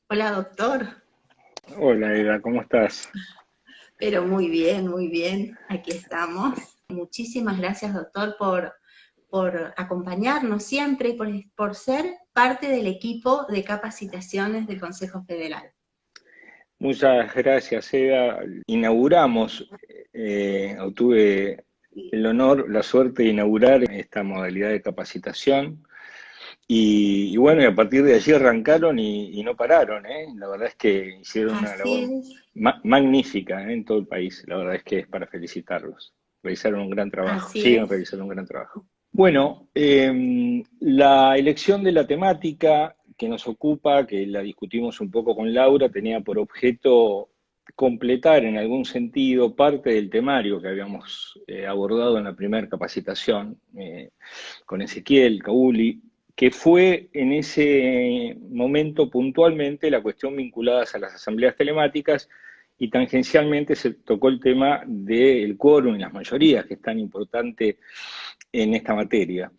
Hola, doctor. Hola Eda, ¿cómo estás? Pero muy bien, aquí estamos. Muchísimas gracias, doctor, por acompañarnos siempre y por ser parte del equipo de capacitaciones del Consejo Federal. Muchas gracias, Eda. Inauguramos, o tuve el honor, la suerte de inaugurar esta modalidad de capacitación y bueno, y a partir de allí arrancaron y no pararon, ¿eh? La verdad es que hicieron una Así labor es, magnífica, ¿eh? En todo el país. La verdad es que es para felicitarlos. Realizaron un gran trabajo, así siguen es. realizando un gran trabajo. Bueno, la elección de la temática que nos ocupa, que la discutimos un poco con Laura, tenía por objeto completar en algún sentido parte del temario que habíamos abordado en la primera capacitación con Ezequiel Cauli, que fue en ese momento puntualmente la cuestión vinculada a las asambleas telemáticas y tangencialmente se tocó el tema del quórum y las mayorías, que es tan importante en esta materia.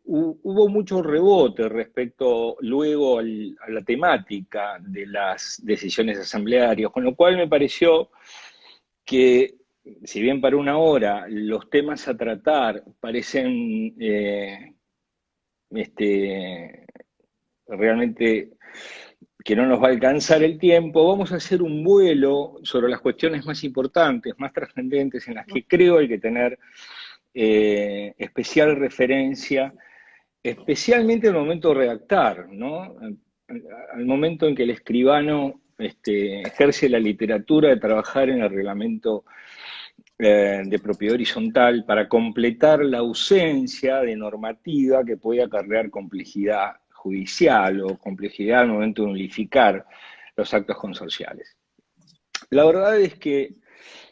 Hubo mucho rebote respecto luego a la temática de las decisiones asamblearias, con lo cual me pareció que, si bien para una hora los temas a tratar parecen este, realmente que no nos va a alcanzar el tiempo, vamos a hacer un vuelo sobre las cuestiones más importantes, más trascendentes, en las que creo hay que tener especial referencia, especialmente al momento de redactar, ¿no? Al momento en que el escribano ejerce la literatura de trabajar en el reglamento de propiedad horizontal para completar la ausencia de normativa que puede acarrear complejidad judicial o complejidad al momento de unificar los actos consorciales. La verdad es que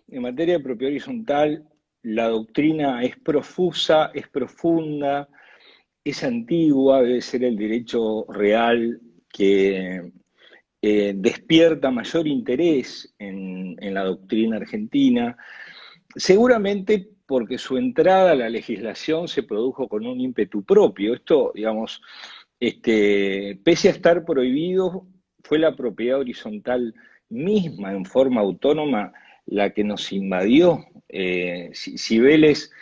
en materia de propiedad horizontal la doctrina es profusa, es profunda, es antigua, debe ser el derecho real que despierta mayor interés en la doctrina argentina, seguramente porque su entrada a la legislación se produjo con un ímpetu propio. Esto, digamos, pese a estar prohibido, fue la propiedad horizontal misma, en forma autónoma, la que nos invadió. Cibeles,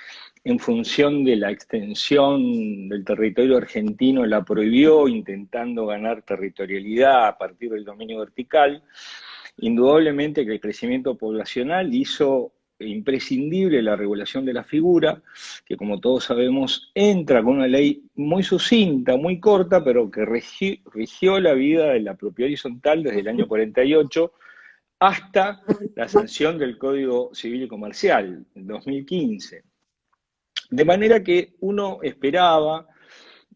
en función de la extensión del territorio argentino, la prohibió, intentando ganar territorialidad a partir del dominio vertical. Indudablemente que el crecimiento poblacional hizo imprescindible la regulación de la figura, que como todos sabemos entra con una ley muy sucinta, muy corta, pero que rigió la vida de la propiedad horizontal desde el año 48 hasta la sanción del Código Civil y Comercial, en 2015. De manera que uno esperaba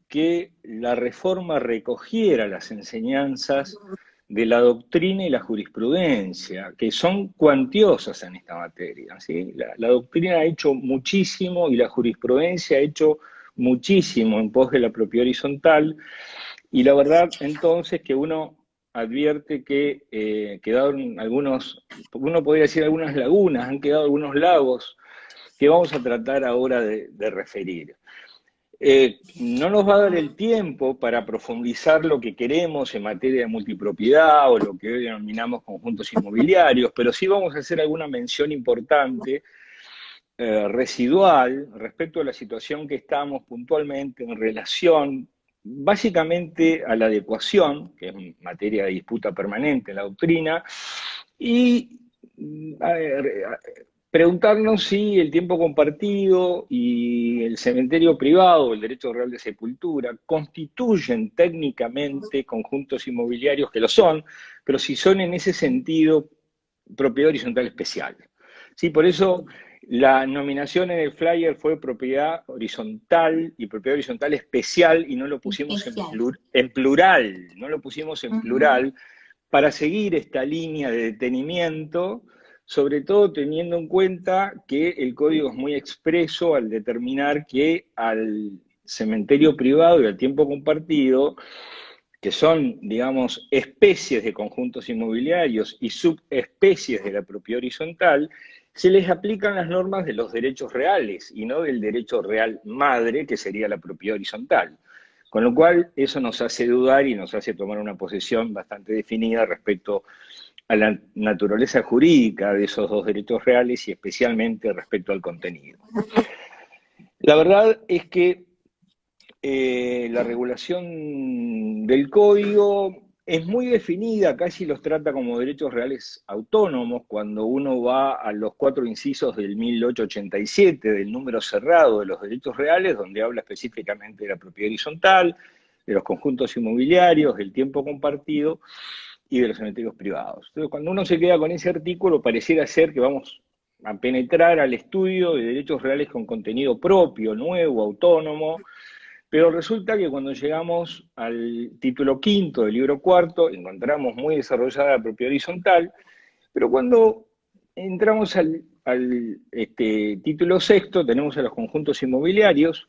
que la reforma recogiera las enseñanzas de la doctrina y la jurisprudencia, que son cuantiosas en esta materia. ¿Sí? La doctrina ha hecho muchísimo y la jurisprudencia ha hecho muchísimo en pos de la propiedad horizontal, y la verdad entonces que uno advierte que quedaron algunos, uno podría decir algunas lagunas, han quedado algunos lagos que vamos a tratar ahora de referir. No nos va a dar el tiempo para profundizar lo que queremos en materia de multipropiedad o lo que hoy denominamos conjuntos inmobiliarios, pero sí vamos a hacer alguna mención importante, residual, respecto a la situación que estamos puntualmente en relación básicamente a la adecuación, que es materia de disputa permanente en la doctrina, y a ver, preguntarnos si el tiempo compartido y el cementerio privado, el derecho real de sepultura, constituyen técnicamente conjuntos inmobiliarios, que lo son, pero si son en ese sentido propiedad horizontal especial. Sí, por eso la nominación en el flyer fue propiedad horizontal y propiedad horizontal especial, y no lo pusimos Especial. en plural, no lo pusimos en Ujú. plural, para seguir esta línea de detenimiento, sobre todo teniendo en cuenta que el código es muy expreso al determinar que al cementerio privado y al tiempo compartido, que son, digamos, especies de conjuntos inmobiliarios y subespecies de la propiedad horizontal, se les aplican las normas de los derechos reales y no del derecho real madre, que sería la propiedad horizontal. Con lo cual, eso nos hace dudar y nos hace tomar una posición bastante definida respecto a la naturaleza jurídica de esos dos derechos reales y especialmente respecto al contenido. La verdad es que la regulación del código es muy definida, casi los trata como derechos reales autónomos, cuando uno va a los 4 incisos del 1887, del número cerrado de los derechos reales, donde habla específicamente de la propiedad horizontal, de los conjuntos inmobiliarios, del tiempo compartido y de los cementerios privados. Entonces, cuando uno se queda con ese artículo, pareciera ser que vamos a penetrar al estudio de derechos reales con contenido propio, nuevo, autónomo, pero resulta que cuando llegamos al título quinto del libro cuarto, encontramos muy desarrollada la propiedad horizontal, pero cuando entramos al título sexto, tenemos a los conjuntos inmobiliarios,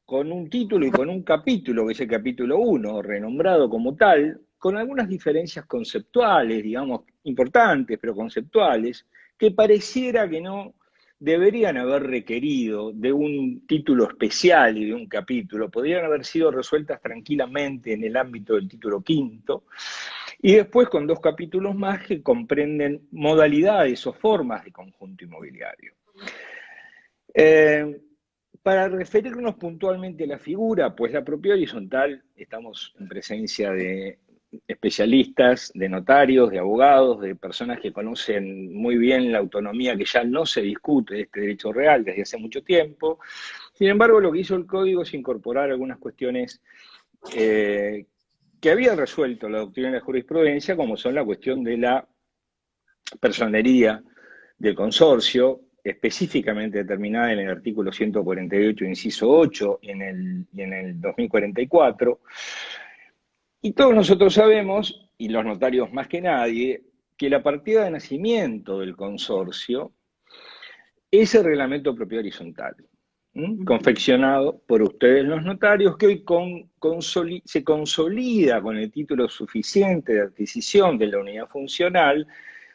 con un título y con un capítulo, que es el capítulo 1, renombrado como tal, con algunas diferencias conceptuales, digamos, importantes, pero conceptuales, que pareciera que no deberían haber requerido de un título especial y de un capítulo, podrían haber sido resueltas tranquilamente en el ámbito del título quinto, y después con 2 capítulos más que comprenden modalidades o formas de conjunto inmobiliario. Para referirnos puntualmente a la figura, pues la propiedad horizontal, estamos en presencia de especialistas, de notarios, de abogados, de personas que conocen muy bien la autonomía que ya no se discute de este derecho real desde hace mucho tiempo. Sin embargo, lo que hizo el código es incorporar algunas cuestiones que había resuelto la doctrina de la jurisprudencia, como son la cuestión de la personería del consorcio, específicamente determinada en el artículo 148, inciso 8, y en el 2044. Y todos nosotros sabemos, y los notarios más que nadie, que la partida de nacimiento del consorcio es el reglamento de propiedad horizontal, confeccionado por ustedes los notarios, que hoy se consolida con el título suficiente de adquisición de la unidad funcional,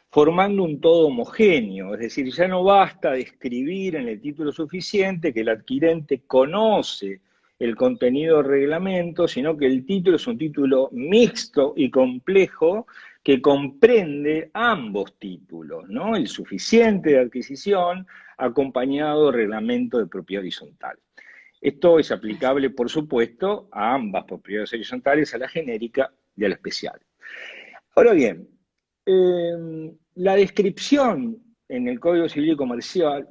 formando un todo homogéneo, es decir, ya no basta describir en el título suficiente que el adquirente conoce el contenido del reglamento, sino que el título es un título mixto y complejo que comprende ambos títulos, ¿no? El suficiente de adquisición acompañado del reglamento de propiedad horizontal. Esto es aplicable, por supuesto, a ambas propiedades horizontales, a la genérica y a la especial. Ahora bien, la descripción en el Código Civil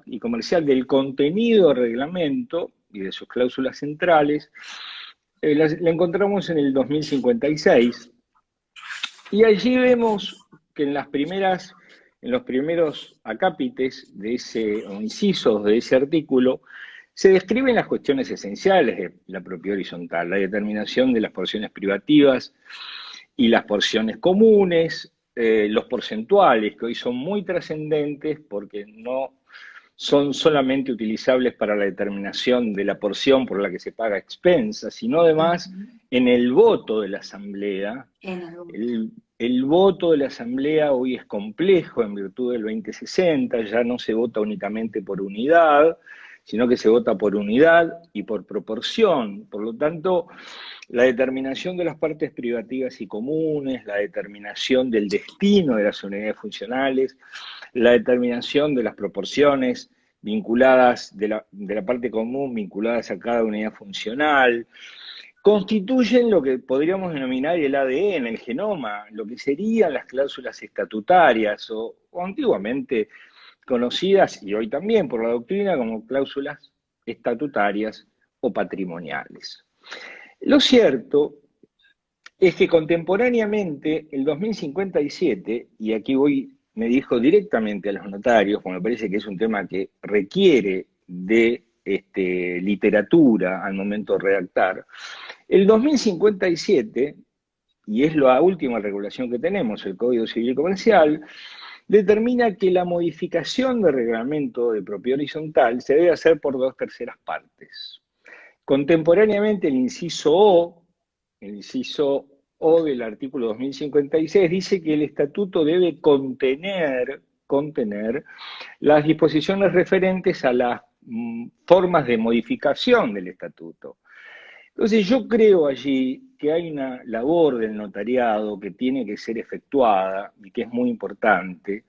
y Comercial del contenido del reglamento y de sus cláusulas centrales, la encontramos en el 2056, y allí vemos que en los primeros acápites de o incisos de ese artículo, se describen las cuestiones esenciales de la propiedad horizontal, la determinación de las porciones privativas y las porciones comunes, los porcentuales, que hoy son muy trascendentes porque no son solamente utilizables para la determinación de la porción por la que se paga expensa, sino además en el voto de la Asamblea. El voto de la Asamblea hoy es complejo en virtud del 2060, ya no se vota únicamente por unidad, sino que se vota por unidad y por proporción. Por lo tanto, la determinación de las partes privativas y comunes, la determinación del destino de las unidades funcionales, la determinación de las proporciones vinculadas de la parte común, vinculadas a cada unidad funcional, constituyen lo que podríamos denominar el ADN, el genoma, lo que serían las cláusulas estatutarias o antiguamente conocidas, y hoy también por la doctrina, como cláusulas estatutarias o patrimoniales. Lo cierto es que contemporáneamente, el 2057, y aquí me dirijo directamente a los notarios, porque me parece que es un tema que requiere de literatura al momento de redactar, el 2057, y es la última regulación que tenemos, el Código Civil y Comercial, determina que la modificación del reglamento de propiedad horizontal se debe hacer por 2/3 partes. Contemporáneamente, el inciso O del artículo 2056 dice que el estatuto debe contener las disposiciones referentes a la formas de modificación del estatuto. Entonces yo creo allí que hay una labor del notariado que tiene que ser efectuada y que es muy importante,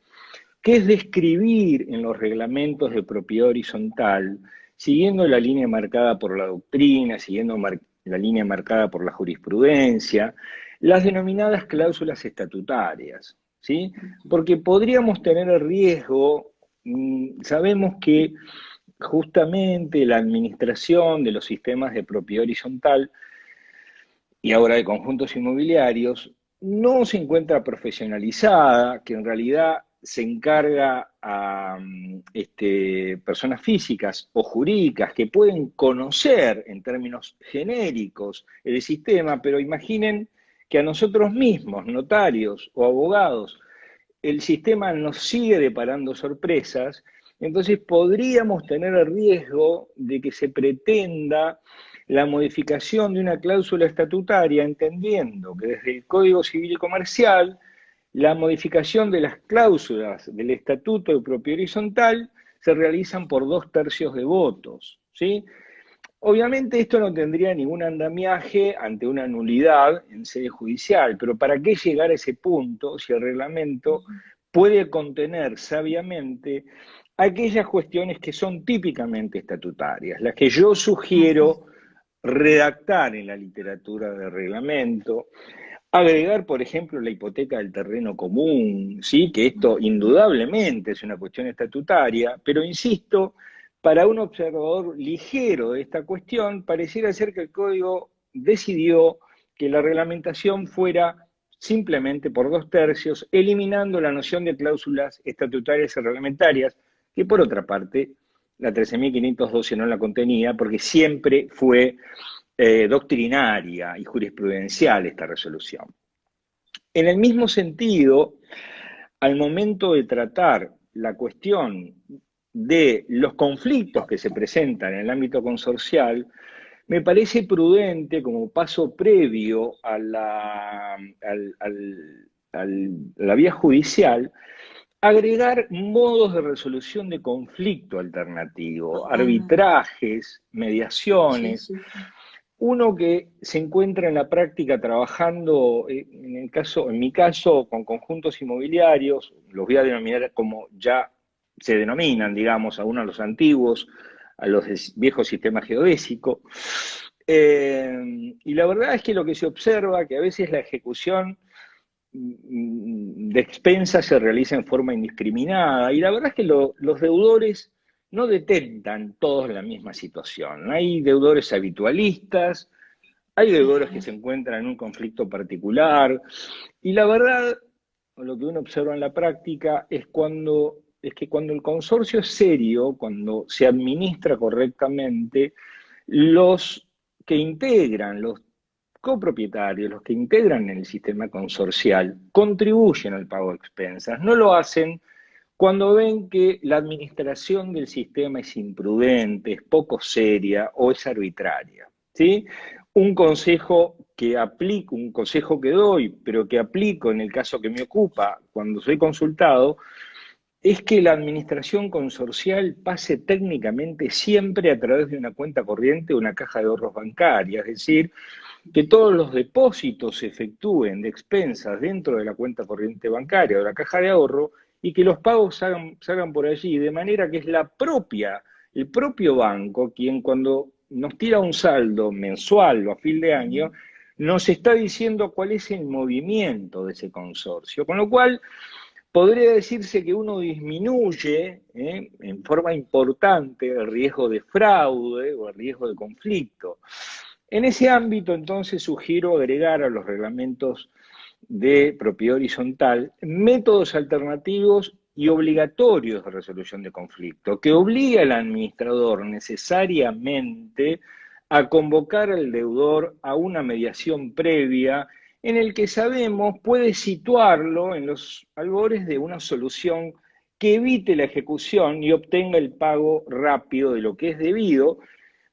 que es describir en los reglamentos de propiedad horizontal, siguiendo la línea marcada por la doctrina, siguiendo la línea marcada por la jurisprudencia, las denominadas cláusulas estatutarias, ¿sí? Porque podríamos tener el riesgo, sabemos que justamente la administración de los sistemas de propiedad horizontal y ahora de conjuntos inmobiliarios no se encuentra profesionalizada, que en realidad se encarga a personas físicas o jurídicas que pueden conocer en términos genéricos el sistema, pero imaginen que a nosotros mismos, notarios o abogados, el sistema nos sigue deparando sorpresas. Entonces podríamos tener el riesgo de que se pretenda la modificación de una cláusula estatutaria, entendiendo que desde el Código Civil y Comercial la modificación de las cláusulas del Estatuto de Propiedad Horizontal se realizan por 2/3 de votos, ¿sí? Obviamente esto no tendría ningún andamiaje ante una nulidad en sede judicial, pero ¿para qué llegar a ese punto si el reglamento puede contener sabiamente aquellas cuestiones que son típicamente estatutarias, las que yo sugiero redactar en la literatura de reglamento, agregar, por ejemplo, la hipoteca del terreno común, ¿sí? Que esto indudablemente es una cuestión estatutaria, pero insisto, para un observador ligero de esta cuestión, pareciera ser que el Código decidió que la reglamentación fuera simplemente por 2/3, eliminando la noción de cláusulas estatutarias y reglamentarias, que por otra parte la 13.512 no la contenía, porque siempre fue doctrinaria y jurisprudencial esta resolución. En el mismo sentido, al momento de tratar la cuestión de los conflictos que se presentan en el ámbito consorcial, me parece prudente, como paso previo a la vía judicial, agregar modos de resolución de conflicto alternativo, arbitrajes, mediaciones. Sí, sí, sí. Uno que se encuentra en la práctica trabajando, en mi caso, con conjuntos inmobiliarios, los voy a denominar como ya se denominan, digamos, a uno a los antiguos, a los viejos sistemas geodésicos. Y la verdad es que lo que se observa, que a veces la ejecución de expensas se realiza en forma indiscriminada, y la verdad es que los deudores no detentan todos la misma situación. Hay deudores habitualistas, hay deudores que se encuentran en un conflicto particular, y la verdad, lo que uno observa en la práctica es que cuando el consorcio es serio, cuando se administra correctamente, los que integran, los copropietarios, los que integran en el sistema consorcial, contribuyen al pago de expensas. No lo hacen cuando ven que la administración del sistema es imprudente, es poco seria o es arbitraria, ¿sí? Un consejo que aplico, un consejo que doy, pero que aplico en el caso que me ocupa cuando soy consultado, es que la administración consorcial pase técnicamente siempre a través de una cuenta corriente o una caja de ahorros bancaria, es decir, que todos los depósitos se efectúen de expensas dentro de la cuenta corriente bancaria o de la caja de ahorro y que los pagos se hagan por allí, de manera que es el propio banco quien cuando nos tira un saldo mensual o a fin de año, nos está diciendo cuál es el movimiento de ese consorcio, con lo cual podría decirse que uno disminuye en forma importante el riesgo de fraude o el riesgo de conflicto. En ese ámbito, entonces, sugiero agregar a los reglamentos de propiedad horizontal métodos alternativos y obligatorios de resolución de conflicto, que obliga al administrador necesariamente a convocar al deudor a una mediación previa en el que sabemos puede situarlo en los albores de una solución que evite la ejecución y obtenga el pago rápido de lo que es debido.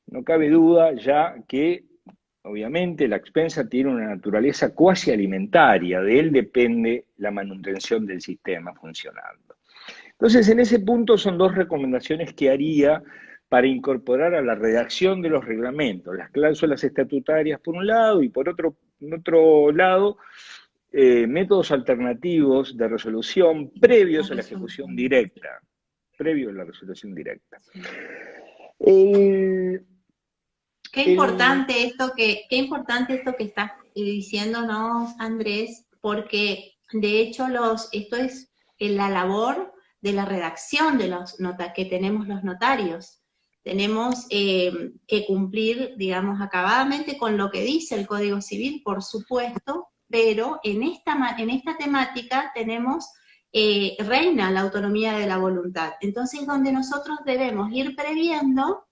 No cabe duda ya que, obviamente, la expensa tiene una naturaleza cuasi alimentaria, de él depende la manutención del sistema funcionando. Entonces, en ese punto son dos recomendaciones que haría para incorporar a la redacción de los reglamentos, las cláusulas estatutarias por un lado y por otro lado, métodos alternativos de resolución previos a la ejecución directa. Previo a la resolución directa. Qué importante esto que estás diciéndonos, Andrés, porque de hecho esto es la labor de la redacción de los que tenemos los notarios. Tenemos que cumplir, digamos, acabadamente con lo que dice el Código Civil, por supuesto, pero en esta temática tenemos, reina la autonomía de la voluntad. Entonces, donde nosotros debemos ir previendo,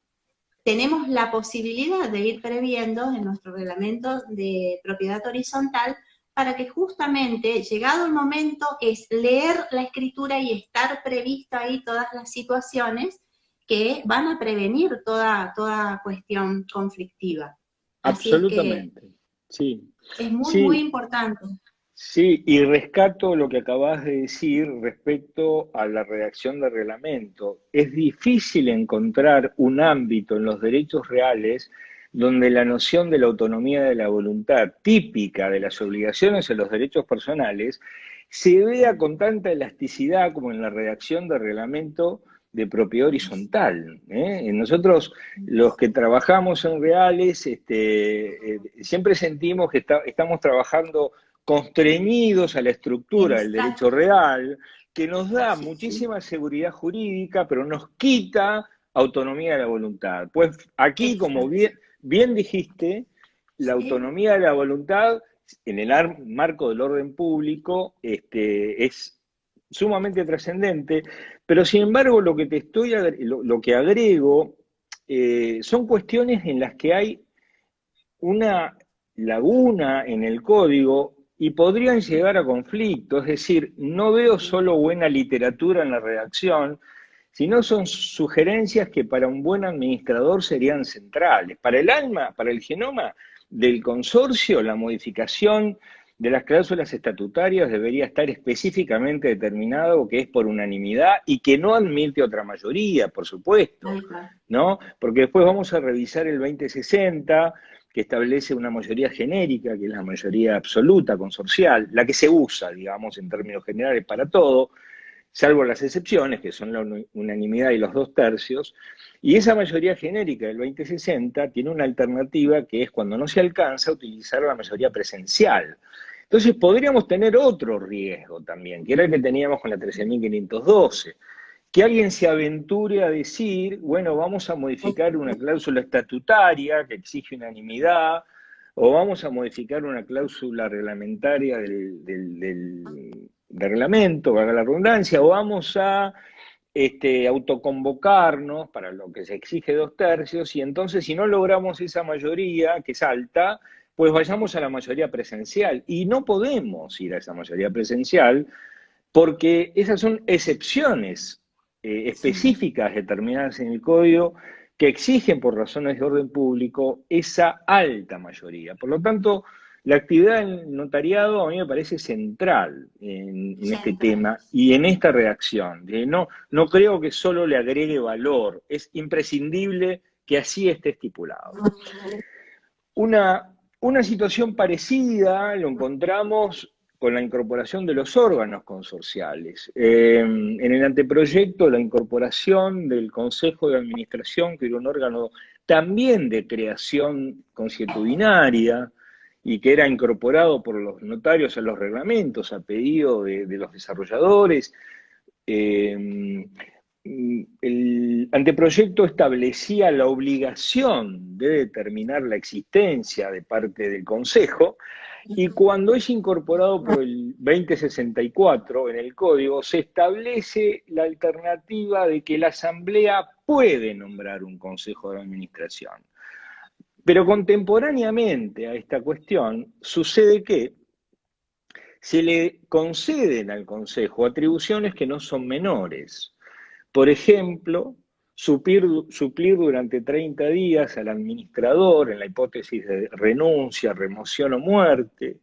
tenemos la posibilidad de ir previendo en nuestro reglamento de propiedad horizontal para que justamente, llegado el momento, es leer la escritura y estar previsto ahí todas las situaciones que van a prevenir toda cuestión conflictiva. Absolutamente, Así es que sí. es muy, Sí, muy importante. sí, y rescato lo que acabas de decir respecto a la redacción de reglamento. Es difícil encontrar un ámbito en los derechos reales donde la noción de la autonomía de la voluntad, típica de las obligaciones en los derechos personales, se vea con tanta elasticidad como en la redacción de reglamento de propiedad horizontal. Nosotros, los que trabajamos en reales, siempre sentimos que estamos trabajando constreñidos a la estructura del derecho Exacto. real, que nos da Sí, sí. muchísima seguridad jurídica, pero nos quita autonomía de la voluntad. Pues aquí, como Exacto. bien dijiste, la Sí. autonomía de la voluntad en el marco del orden público es sumamente trascendente, pero sin embargo lo que agrego son cuestiones en las que hay una laguna en el código y podrían llegar a conflicto, es decir, no veo solo buena literatura en la redacción, sino son sugerencias que para un buen administrador serían centrales. Para el alma, para el genoma del consorcio, la modificación de las cláusulas estatutarias debería estar específicamente determinado que es por unanimidad y que no admite otra mayoría, por supuesto, Tal cual. ¿no? Porque después vamos a revisar el 2060, que establece una mayoría genérica, que es la mayoría absoluta consorcial, la que se usa, digamos, en términos generales para todo, salvo las excepciones, que son la unanimidad y los 2/3, y esa mayoría genérica del 2060 tiene una alternativa que es cuando no se alcanza utilizar la mayoría presencial. Entonces podríamos tener otro riesgo también, que era el que teníamos con la 13.512, que alguien se aventure a decir, bueno, vamos a modificar una cláusula estatutaria que exige unanimidad, o vamos a modificar una cláusula reglamentaria del reglamento, valga la redundancia, o vamos a autoconvocarnos para lo que se exige 2/3, y entonces si no logramos esa mayoría, que es alta, pues vayamos a la mayoría presencial. Y no podemos ir a esa mayoría presencial porque esas son excepciones Sí. específicas determinadas en el código que exigen por razones de orden público esa alta mayoría. Por lo tanto, la actividad del notariado a mí me parece central en este Central. tema y en esta redacción. No creo que solo le agregue valor, es imprescindible que así esté estipulado. Una situación parecida lo encontramos con la incorporación de los órganos consorciales. En el anteproyecto, la incorporación del Consejo de Administración, que era un órgano también de creación consuetudinaria y que era incorporado por los notarios a los reglamentos a pedido de los desarrolladores. El anteproyecto establecía la obligación de determinar la existencia de parte del Consejo, y cuando es incorporado por el 2064 en el Código, se establece la alternativa de que la Asamblea puede nombrar un Consejo de Administración. Pero contemporáneamente a esta cuestión sucede que se le conceden al Consejo atribuciones que no son menores. Por ejemplo, suplir durante 30 días al administrador en la hipótesis de renuncia, remoción o muerte,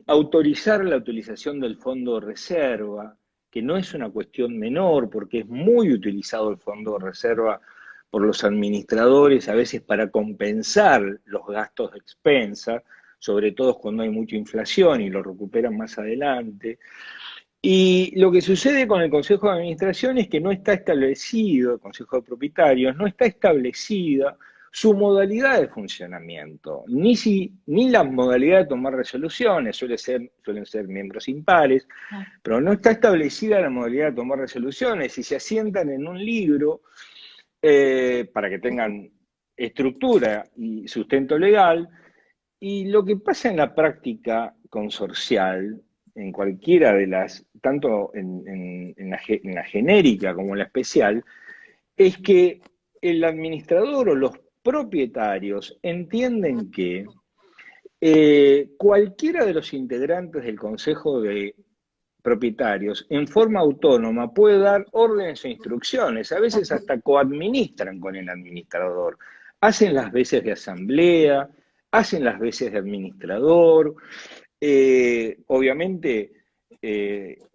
autorizar la utilización del fondo de reserva, que no es una cuestión menor, porque es muy utilizado el fondo de reserva por los administradores, a veces para compensar los gastos de expensa, sobre todo cuando hay mucha inflación y lo recuperan más adelante. Y lo que sucede con el Consejo de Administración es que no está establecido, el Consejo de Propietarios, no está establecida su modalidad de funcionamiento, ni la modalidad de tomar resoluciones, suelen ser miembros impares, pero no está establecida la modalidad de tomar resoluciones y se asientan en un libro para que tengan estructura y sustento legal. Y lo que pasa en la práctica consorcial, en cualquiera de las, tanto en la genérica como en la especial, es que el administrador o los propietarios entienden que cualquiera de los integrantes del Consejo de Propietarios en forma autónoma puede dar órdenes e instrucciones, a veces hasta coadministran con el administrador, hacen las veces de asamblea, hacen las veces de administrador, obviamente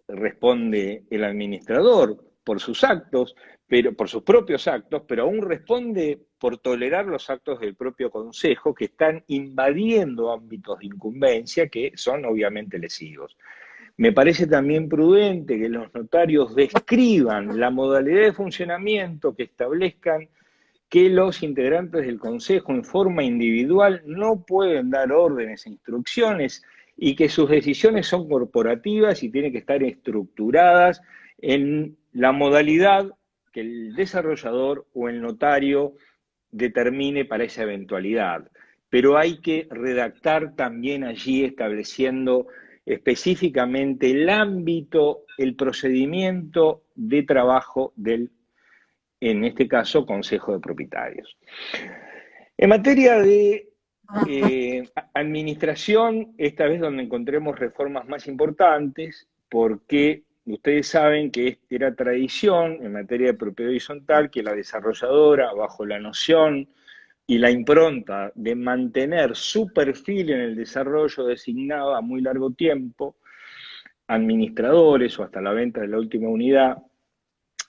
responde el administrador por sus actos, pero por sus propios actos, pero aún responde por tolerar los actos del propio consejo que están invadiendo ámbitos de incumbencia que son obviamente lesivos. Me parece también prudente que los notarios describan la modalidad de funcionamiento, que establezcan que los integrantes del Consejo en forma individual no pueden dar órdenes e instrucciones y que sus decisiones son corporativas y tienen que estar estructuradas en la modalidad que el desarrollador o el notario determine para esa eventualidad. Pero hay que redactar también allí estableciendo específicamente el ámbito, el procedimiento de trabajo del, en este caso, Consejo de Propietarios. En materia de administración, esta vez donde encontremos reformas más importantes, porque ustedes saben que era tradición en materia de propiedad horizontal que la desarrolladora, bajo la noción y la impronta de mantener su perfil en el desarrollo, designaba a muy largo tiempo administradores o hasta la venta de la última unidad.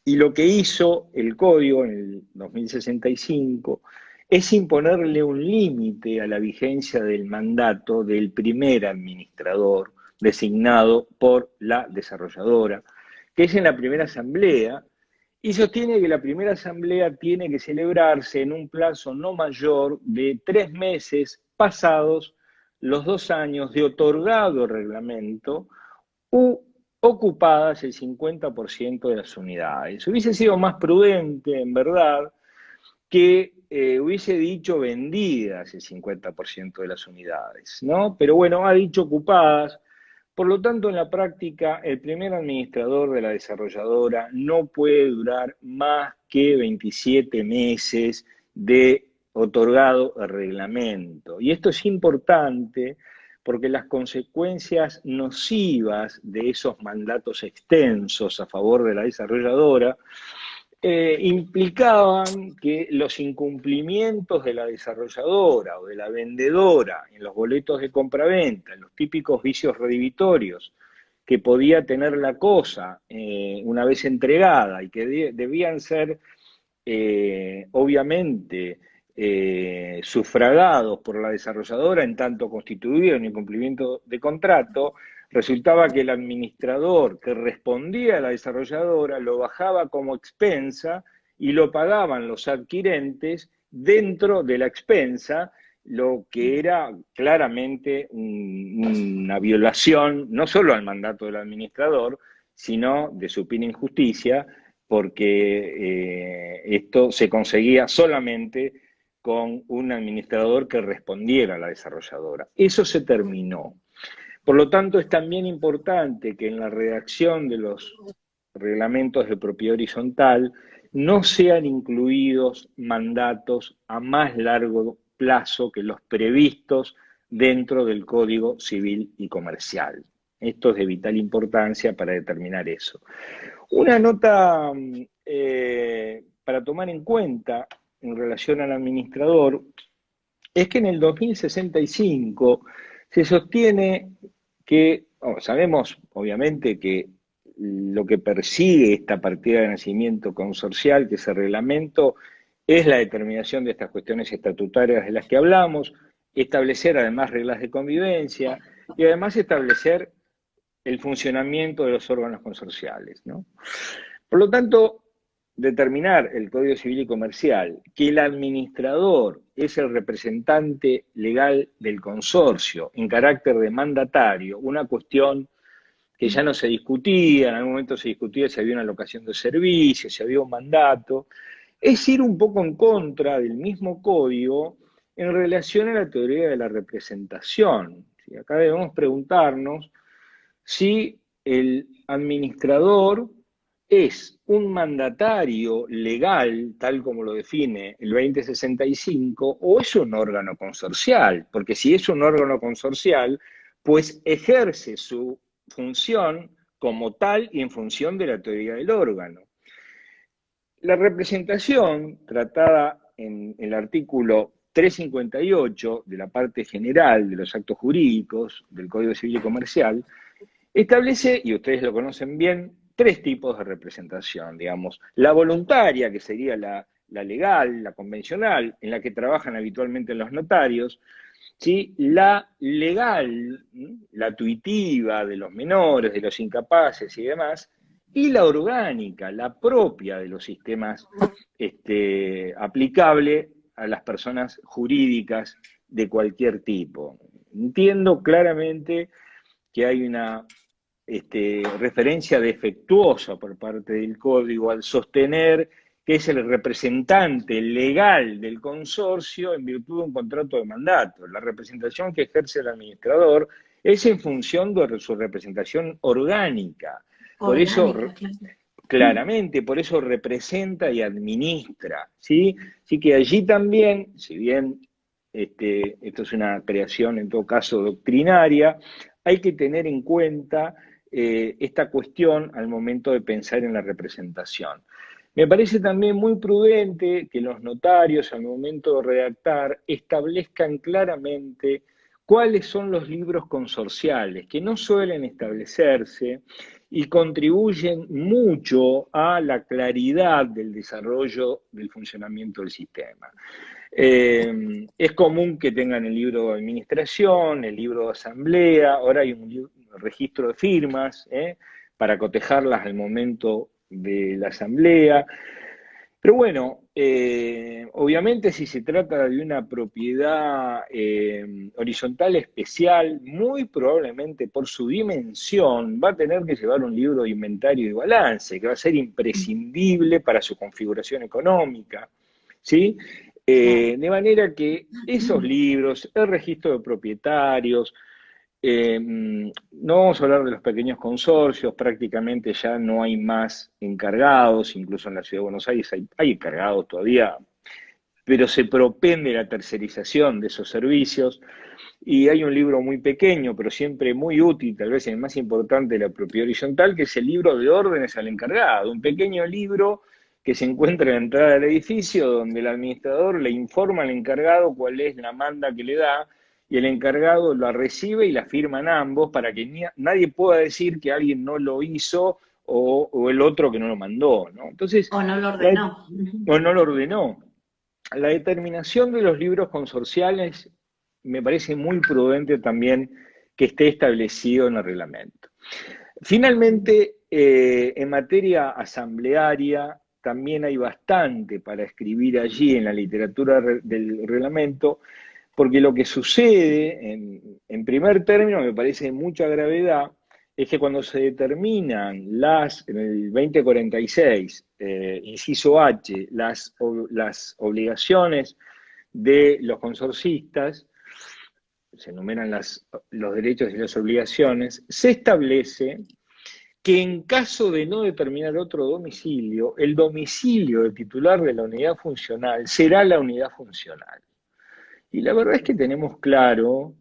Y lo que hizo el código en el 2065 es imponerle un límite a la vigencia del mandato del primer administrador designado por la desarrolladora, que es en la primera asamblea, y sostiene que la primera asamblea tiene que celebrarse en un plazo no mayor de 3 meses pasados los 2 años de otorgado reglamento u ocupadas el 50% de las unidades. Hubiese sido más prudente, en verdad, que hubiese dicho vendidas el 50% de las unidades, ¿no? Pero bueno, ha dicho ocupadas. Por lo tanto, en la práctica, el primer administrador de la desarrolladora no puede durar más que 27 meses de otorgado el reglamento. Y esto es importante porque las consecuencias nocivas de esos mandatos extensos a favor de la desarrolladora implicaban que los incumplimientos de la desarrolladora o de la vendedora en los boletos de compraventa, en los típicos vicios redivitorios que podía tener la cosa una vez entregada y que debían ser obviamente sufragados por la desarrolladora en tanto constituido en incumplimiento de contrato, resultaba que el administrador que respondía a la desarrolladora lo bajaba como expensa y lo pagaban los adquirentes dentro de la expensa, lo que era claramente una violación no solo al mandato del administrador, sino de supina injusticia, porque esto se conseguía solamente con un administrador que respondiera a la desarrolladora. Eso se terminó. Por lo tanto, es también importante que en la redacción de los reglamentos de propiedad horizontal no sean incluidos mandatos a más largo plazo que los previstos dentro del Código Civil y Comercial. Esto es de vital importancia para determinar eso. Una nota para tomar en cuenta en relación al administrador es que en el 2065 se sostiene que, sabemos obviamente que lo que persigue esta partida de nacimiento consorcial, que es el reglamento, es la determinación de estas cuestiones estatutarias de las que hablamos, establecer además reglas de convivencia y además establecer el funcionamiento de los órganos consorciales, ¿no? Por lo tanto, determinar el Código Civil y Comercial, que el administrador es el representante legal del consorcio en carácter de mandatario, una cuestión que ya no se discutía, en algún momento se discutía si había una locación de servicios, si había un mandato, es ir un poco en contra del mismo código en relación a la teoría de la representación. ¿Sí? Acá debemos preguntarnos si el administrador es un mandatario legal, tal como lo define el 2065, o es un órgano consorcial, porque si es un órgano consorcial, pues ejerce su función como tal y en función de la teoría del órgano. La representación, tratada en el artículo 358 de la parte general de los actos jurídicos del Código Civil y Comercial, establece, y ustedes lo conocen bien, tres tipos de representación, digamos. La voluntaria, que sería la legal, la convencional, en la que trabajan habitualmente los notarios, ¿sí? La legal, la tuitiva de los menores, de los incapaces y demás, y la orgánica, la propia de los sistemas aplicable a las personas jurídicas de cualquier tipo. Entiendo claramente que hay una referencia defectuosa por parte del Código al sostener que es el representante legal del consorcio en virtud de un contrato de mandato. La representación que ejerce el administrador es en función de su representación orgánica. Por eso, claramente, por eso representa y administra, ¿sí? Así que allí también, si bien esto es una creación en todo caso doctrinaria, hay que tener en cuenta esta cuestión al momento de pensar en la representación. Me parece también muy prudente que los notarios al momento de redactar establezcan claramente cuáles son los libros consorciales, que no suelen establecerse y contribuyen mucho a la claridad del desarrollo del funcionamiento del sistema. Es común que tengan el libro de administración, el libro de asamblea, ahora hay un registro de firmas para cotejarlas al momento de la asamblea. Pero bueno, obviamente si se trata de una propiedad horizontal especial, muy probablemente por su dimensión va a tener que llevar un libro de inventario y balance, que va a ser imprescindible para su configuración económica, ¿sí? De manera que esos libros, el registro de propietarios, no vamos a hablar de los pequeños consorcios, prácticamente ya no hay más encargados, incluso en la Ciudad de Buenos Aires hay encargados todavía, pero se propende la tercerización de esos servicios, y hay un libro muy pequeño, pero siempre muy útil, tal vez el más importante de la propiedad horizontal, que es el libro de órdenes al encargado, un pequeño libro que se encuentra en la entrada del edificio, donde el administrador le informa al encargado cuál es la manda que le da, y el encargado la recibe y la firman ambos para que nadie pueda decir que alguien no lo hizo o el otro que no lo mandó, ¿no? Entonces, o no lo ordenó. o no lo ordenó. La determinación de los libros consorciales me parece muy prudente también que esté establecido en el reglamento. Finalmente, en materia asamblearia, también hay bastante para escribir allí en la literatura del reglamento, porque lo que sucede, en primer término, me parece de mucha gravedad, es que cuando se determinan en el 2046, inciso H, las obligaciones de los consorcistas, se enumeran los derechos y las obligaciones, se establece que en caso de no determinar otro domicilio, el domicilio del titular de la unidad funcional será la unidad funcional. Y la verdad es que tenemos claro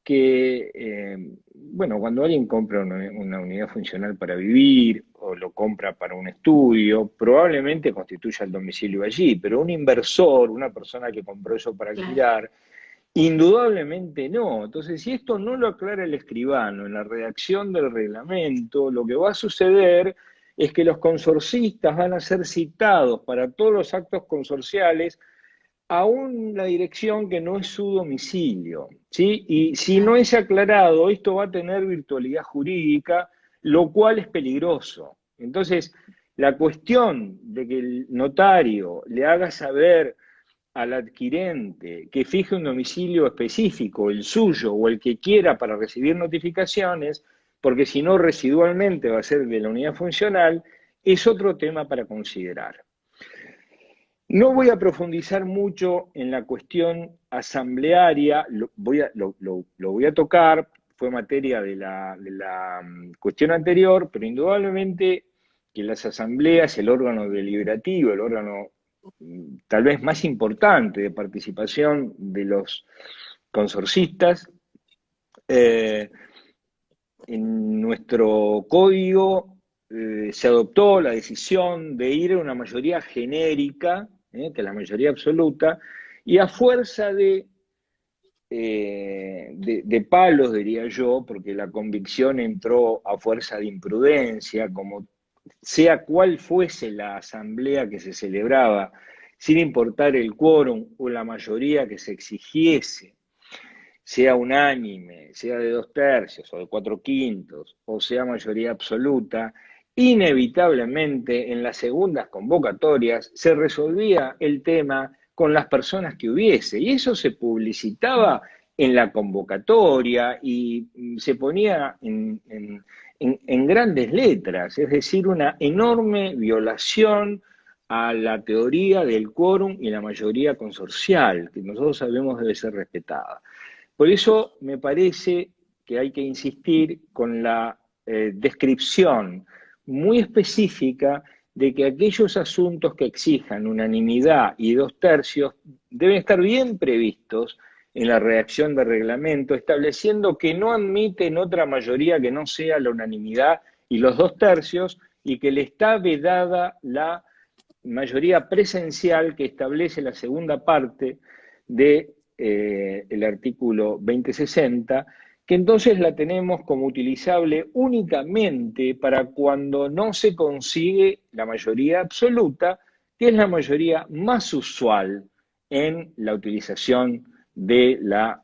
que, bueno, cuando alguien compra una unidad funcional para vivir o lo compra para un estudio, probablemente constituya el domicilio allí, pero un inversor, una persona que compró eso para alquilar, Indudablemente no. Entonces, si esto no lo aclara el escribano en la redacción del reglamento, lo que va a suceder es que los consorcistas van a ser citados para todos los actos consorciales a una dirección que no es su domicilio, ¿sí? Y si no es aclarado, esto va a tener virtualidad jurídica, lo cual es peligroso. Entonces, la cuestión de que el notario le haga saber al adquirente que fije un domicilio específico, el suyo o el que quiera para recibir notificaciones, porque si no residualmente va a ser de la unidad funcional, es otro tema para considerar. No voy a profundizar mucho en la cuestión asamblearia, lo voy a tocar, fue materia de la cuestión anterior, pero indudablemente que las asambleas, el órgano deliberativo, el órgano tal vez más importante de participación de los consorcistas, en nuestro código se adoptó la decisión de ir a una mayoría genérica, que es la mayoría absoluta, y a fuerza de palos, diría yo, porque la convicción entró a fuerza de imprudencia, como sea cual fuese la asamblea que se celebraba, sin importar el quórum o la mayoría que se exigiese, sea unánime, sea de 2/3 o de 4/5, o sea mayoría absoluta, inevitablemente en las segundas convocatorias se resolvía el tema con las personas que hubiese, y eso se publicitaba en la convocatoria y se ponía en grandes letras, es decir, una enorme violación a la teoría del quórum y la mayoría consorcial, que nosotros sabemos debe ser respetada. Por eso me parece que hay que insistir con la descripción muy específica de que aquellos asuntos que exijan unanimidad y 2/3 deben estar bien previstos en la redacción del reglamento, estableciendo que no admiten otra mayoría que no sea la unanimidad y los 2/3, y que le está vedada la mayoría presencial que establece la segunda parte de el artículo 2060, que entonces la tenemos como utilizable únicamente para cuando no se consigue la mayoría absoluta, que es la mayoría más usual en la utilización de las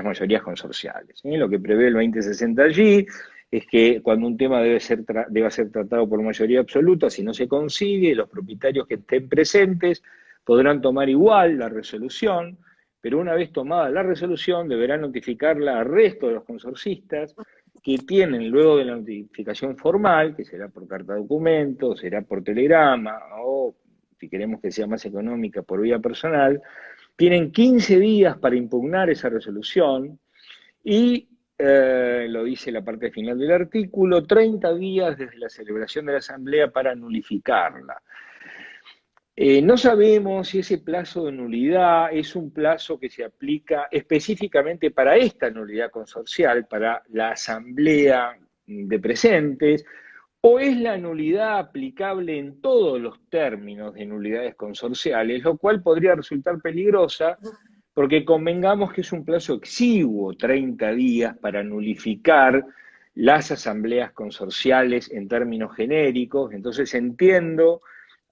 mayorías consorciales. ¿Sí? Lo que prevé el 2060 allí es que cuando un tema debe ser tratado por mayoría absoluta, si no se consigue, los propietarios que estén presentes podrán tomar igual la resolución, pero una vez tomada la resolución deberán notificarla al resto de los consorcistas, que tienen luego de la notificación formal, que será por carta documento, será por telegrama, o si queremos que sea más económica, por vía personal, tienen 15 días para impugnar esa resolución y, lo dice la parte final del artículo, 30 días desde la celebración de la asamblea para nulificarla. No sabemos si ese plazo de nulidad es un plazo que se aplica específicamente para esta nulidad consorcial, para la asamblea de presentes, o es la nulidad aplicable en todos los términos de nulidades consorciales, lo cual podría resultar peligrosa porque convengamos que es un plazo exiguo, 30 días, para nulificar las asambleas consorciales en términos genéricos. Entonces entiendo,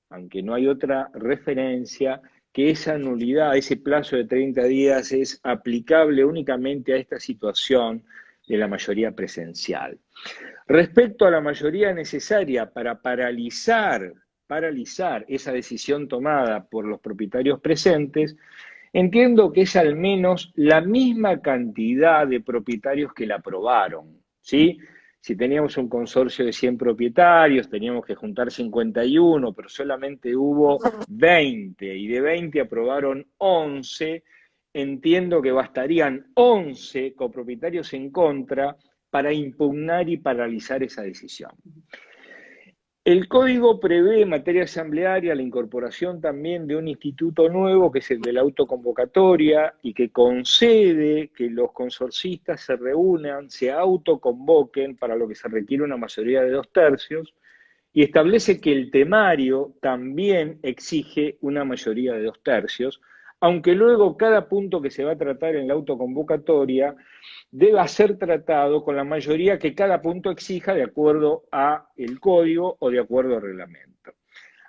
aunque no hay otra referencia, que esa nulidad, ese plazo de 30 días es aplicable únicamente a esta situación de la mayoría presencial. Respecto a la mayoría necesaria para paralizar esa decisión tomada por los propietarios presentes, entiendo que es al menos la misma cantidad de propietarios que la aprobaron, ¿sí? Si teníamos un consorcio de 100 propietarios, teníamos que juntar 51, pero solamente hubo 20, y de 20 aprobaron 11, entiendo que bastarían 11 copropietarios en contra para impugnar y paralizar esa decisión. El código prevé en materia asamblearia la incorporación también de un instituto nuevo, que es el de la autoconvocatoria, y que concede que los consorcistas se reúnan, se autoconvoquen, para lo que se requiere una mayoría de 2/3, y establece que el temario también exige una mayoría de 2/3, aunque luego cada punto que se va a tratar en la autoconvocatoria deba ser tratado con la mayoría que cada punto exija de acuerdo a el código o de acuerdo al reglamento.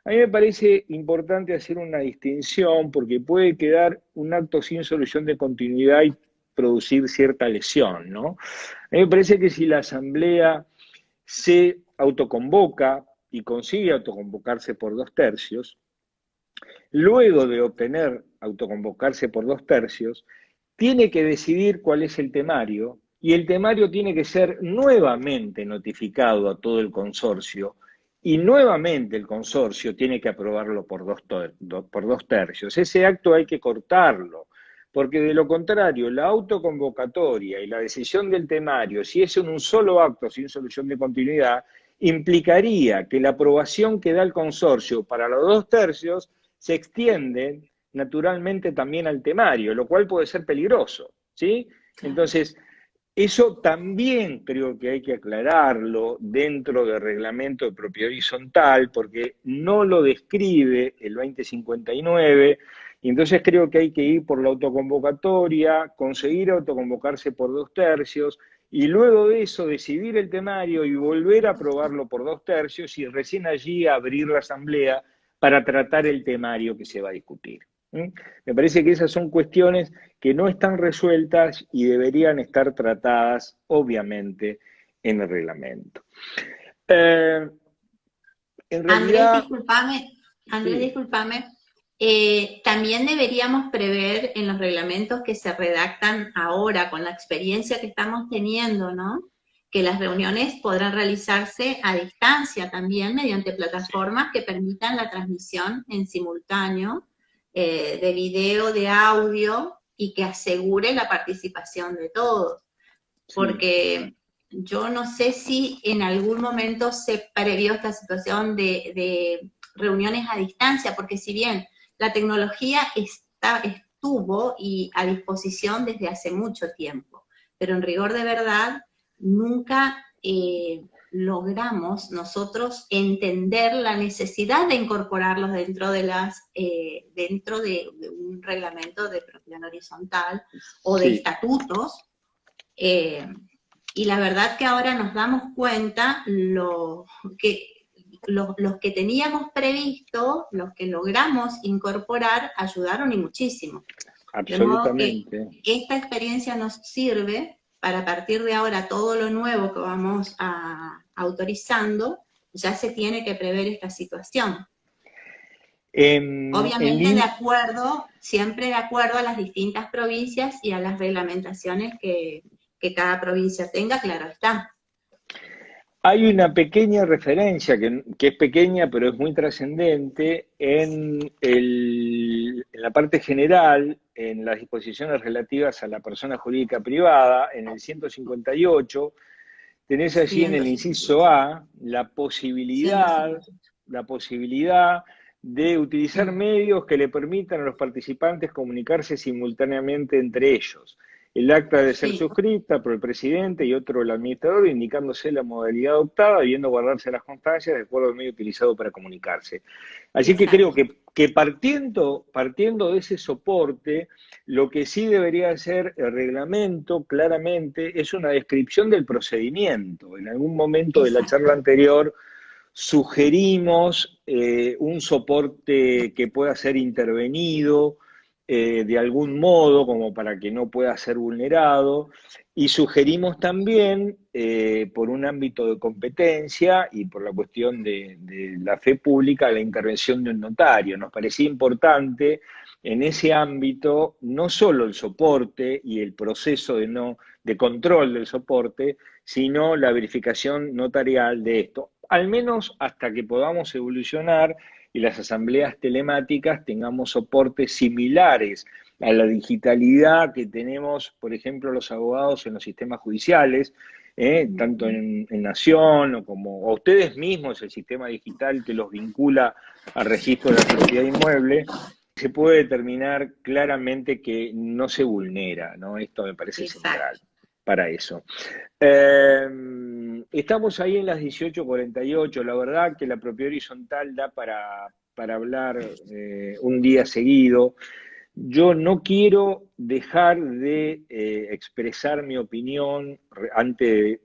A mí me parece importante hacer una distinción porque puede quedar un acto sin solución de continuidad y producir cierta lesión, ¿no? A mí me parece que si la asamblea se autoconvoca y consigue autoconvocarse por 2/3, luego de obtener autoconvocarse por 2/3, tiene que decidir cuál es el temario y el temario tiene que ser nuevamente notificado a todo el consorcio y nuevamente el consorcio tiene que aprobarlo por 2/3. Ese acto hay que cortarlo, porque de lo contrario, la autoconvocatoria y la decisión del temario, si es en un solo acto sin solución de continuidad, implicaría que la aprobación que da el consorcio para los 2/3 se extiende naturalmente también al temario, lo cual puede ser peligroso, ¿sí? Entonces, eso también creo que hay que aclararlo dentro del reglamento de propiedad horizontal, porque no lo describe el 2059, y entonces creo que hay que ir por la autoconvocatoria, conseguir autoconvocarse por 2/3, y luego de eso decidir el temario y volver a aprobarlo por 2/3, y recién allí abrir la asamblea para tratar el temario que se va a discutir. ¿Mm? Me parece que esas son cuestiones que no están resueltas y deberían estar tratadas, obviamente, en el reglamento. En Andrés, realidad, sí, discúlpame. También deberíamos prever en los reglamentos que se redactan ahora, con la experiencia que estamos teniendo, ¿no? Que las reuniones podrán realizarse a distancia también mediante plataformas que permitan la transmisión en simultáneo de video, de audio y que asegure la participación de todos. sí. Porque yo no sé si en algún momento se previó esta situación de reuniones a distancia, porque si bien la tecnología estuvo y a disposición desde hace mucho tiempo, pero en rigor de verdad nunca logramos nosotros entender la necesidad de incorporarlos dentro de un reglamento de propiedad horizontal o de Sí. estatutos. eh, y la verdad que ahora nos damos cuenta los que teníamos previsto, los que logramos incorporar, ayudaron y muchísimo. De modo que Absolutamente. esta experiencia nos sirve para, a partir de ahora, todo lo nuevo que vamos autorizando, ya se tiene que prever esta situación. En Obviamente línea, siempre de acuerdo a las distintas provincias y a las reglamentaciones que cada provincia tenga, claro está. hay una pequeña referencia, que es pequeña pero es muy trascendente, en la parte general, en las disposiciones relativas a la persona jurídica privada, en el 158, tenés allí en el inciso 158. A $158. la posibilidad de utilizar medios que le permitan a los participantes comunicarse simultáneamente entre ellos. El acta debe ser Sí, suscrita por el presidente y otro el administrador, indicándose la modalidad adoptada, debiendo guardarse las constancias de acuerdo al medio utilizado para comunicarse. Así que creo exacto. que partiendo de ese soporte, lo que sí debería ser el reglamento, claramente, es una descripción del procedimiento. En algún momento de la charla Exacto. anterior sugerimos un soporte que pueda ser intervenido de algún modo, como para que no pueda ser vulnerado, y sugerimos también, por un ámbito de competencia y por la cuestión de la fe pública, la intervención de un notario. Nos parecía importante en ese ámbito no solo el soporte y el proceso de control del soporte, sino la verificación notarial de esto, al menos hasta que podamos evolucionar y las asambleas telemáticas tengamos soportes similares a la digitalidad que tenemos, por ejemplo, los abogados en los sistemas judiciales, tanto en Nación o ustedes mismos, el sistema digital que los vincula al registro de la propiedad inmueble, se puede determinar claramente que no se vulnera, ¿no? Esto me parece central Exacto. para eso. Estamos ahí en las 18:48. La verdad que la propiedad horizontal da para hablar un día seguido. yo no quiero dejar de expresar mi opinión antes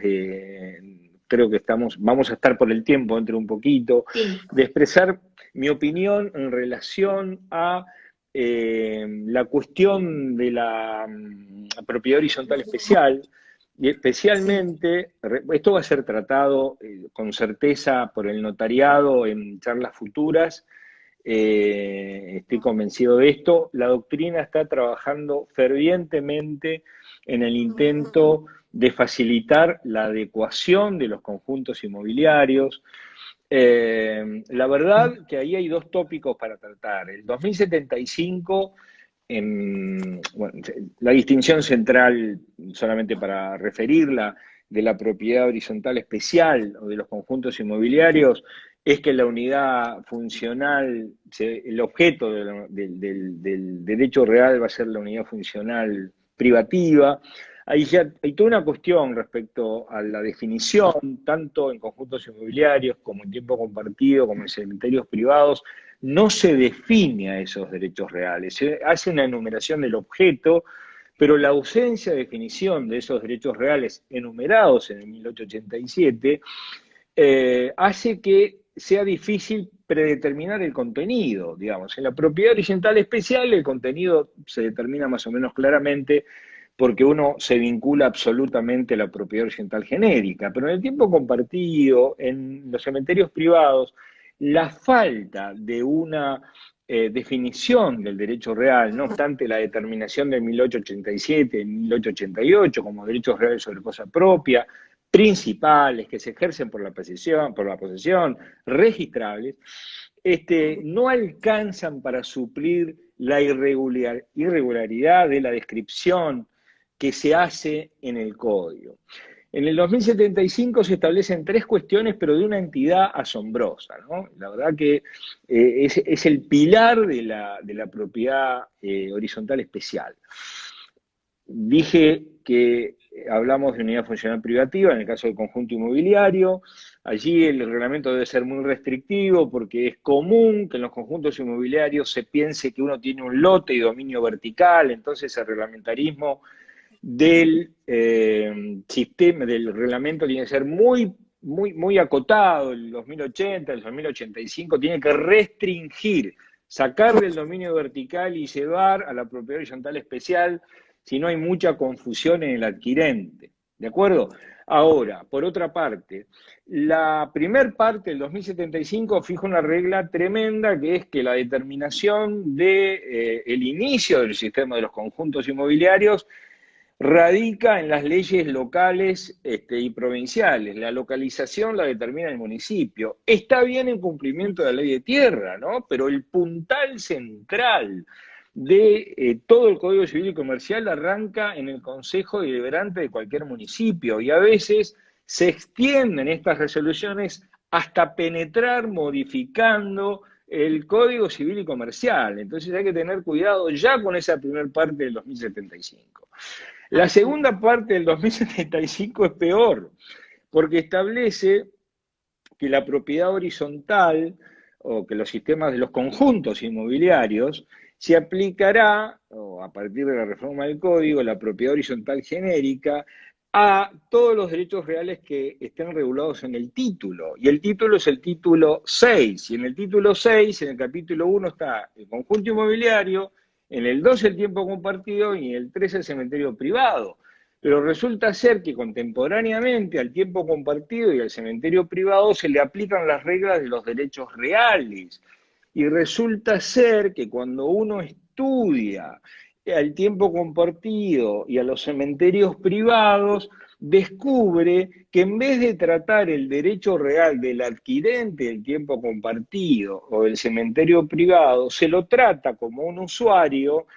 de, creo que vamos a estar por el tiempo dentro de un poquito, Sí, de expresar mi opinión en relación a la cuestión de la propiedad horizontal especial, y sí. especialmente, esto va a ser tratado con certeza por el notariado en charlas futuras. Estoy convencido de esto. La doctrina está trabajando fervientemente en el intento de facilitar la adecuación de los conjuntos inmobiliarios. La verdad que ahí hay dos tópicos para tratar. El 2075, bueno, la distinción central, solamente para referirla, de la propiedad horizontal especial o de los conjuntos inmobiliarios, es que la unidad funcional, el objeto del derecho real va a ser la unidad funcional privativa. Ahí ya hay toda una cuestión respecto a la definición, tanto en conjuntos inmobiliarios como en tiempo compartido, como en cementerios privados. No se define a esos derechos reales, se hace una enumeración del objeto, pero la ausencia de definición de esos derechos reales enumerados en el 1887 hace que sea difícil predeterminar el contenido, digamos. En la propiedad horizontal especial el contenido se determina más o menos claramente porque uno se vincula absolutamente a la propiedad horizontal genérica, pero en el tiempo compartido, en los cementerios privados, la falta de una definición del derecho real, no obstante la determinación de 1887 y 1888 como derechos reales sobre cosa propia, principales que se ejercen por la posesión, registrables, no alcanzan para suplir la irregularidad de la descripción que se hace en el código. En el 2075 se establecen tres cuestiones, pero de una entidad asombrosa, ¿no? La verdad que es el pilar de la propiedad horizontal especial. Dije que hablamos de unidad funcional privativa en el caso del conjunto inmobiliario. Allí el reglamento debe ser muy restrictivo porque es común que en los conjuntos inmobiliarios se piense que uno tiene un lote y dominio vertical, entonces el reglamentarismo del sistema, del reglamento tiene que ser muy acotado. El 2080, el 2085 tiene que restringir, sacar del dominio vertical y llevar a la propiedad horizontal especial si no hay mucha confusión en el adquirente. ¿De acuerdo? Ahora, por otra parte, la primer parte del 2075 fija una regla tremenda que es que la determinación de el inicio del sistema de los conjuntos inmobiliarios radica en las leyes locales y provinciales. La localización la determina el municipio. Está bien en cumplimiento de la ley de tierra, ¿no? Pero el puntal central de todo el Código Civil y Comercial arranca en el Consejo Deliberante de cualquier municipio y a veces se extienden estas resoluciones hasta penetrar modificando el Código Civil y Comercial. Entonces hay que tener cuidado ya con esa primera parte del 2075. La segunda parte del 2075 es peor, porque establece que la propiedad horizontal o que los sistemas de los conjuntos inmobiliarios se aplicará, o a partir de la reforma del código, la propiedad horizontal genérica a todos los derechos reales que estén regulados en el título. Y el título es el título 6. Y en el título 6, en el capítulo 1, está el conjunto inmobiliario, en el 2 el tiempo compartido y en el 3 el cementerio privado. Pero resulta ser que contemporáneamente al tiempo compartido y al cementerio privado se le aplican las reglas de los derechos reales. Y resulta ser que cuando uno estudia al tiempo compartido y a los cementerios privados, descubre que en vez de tratar el derecho real del adquirente del tiempo compartido o del cementerio privado, se lo trata como un usuario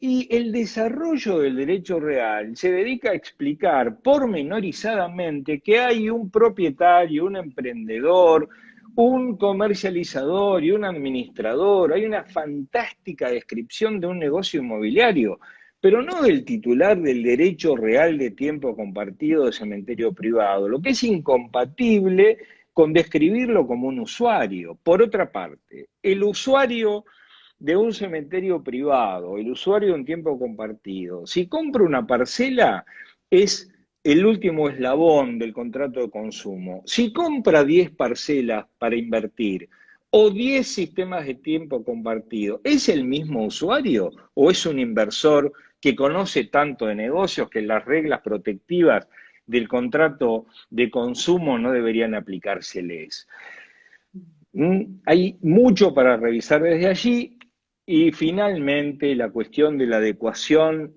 y el desarrollo del derecho real se dedica a explicar pormenorizadamente que hay un propietario, un emprendedor, un comercializador y un administrador. Hay una fantástica descripción de un negocio inmobiliario, pero no del titular del derecho real de tiempo compartido de cementerio privado, lo que es incompatible con describirlo como un usuario. Por otra parte, el usuario de un cementerio privado, el usuario de un tiempo compartido, si compra una parcela, es el último eslabón del contrato de consumo. Si compra 10 parcelas para invertir o 10 sistemas de tiempo compartido, ¿es el mismo usuario o es un inversor que conoce tanto de negocios que las reglas protectivas del contrato de consumo no deberían aplicárseles? Hay mucho para revisar desde allí y finalmente la cuestión de la adecuación,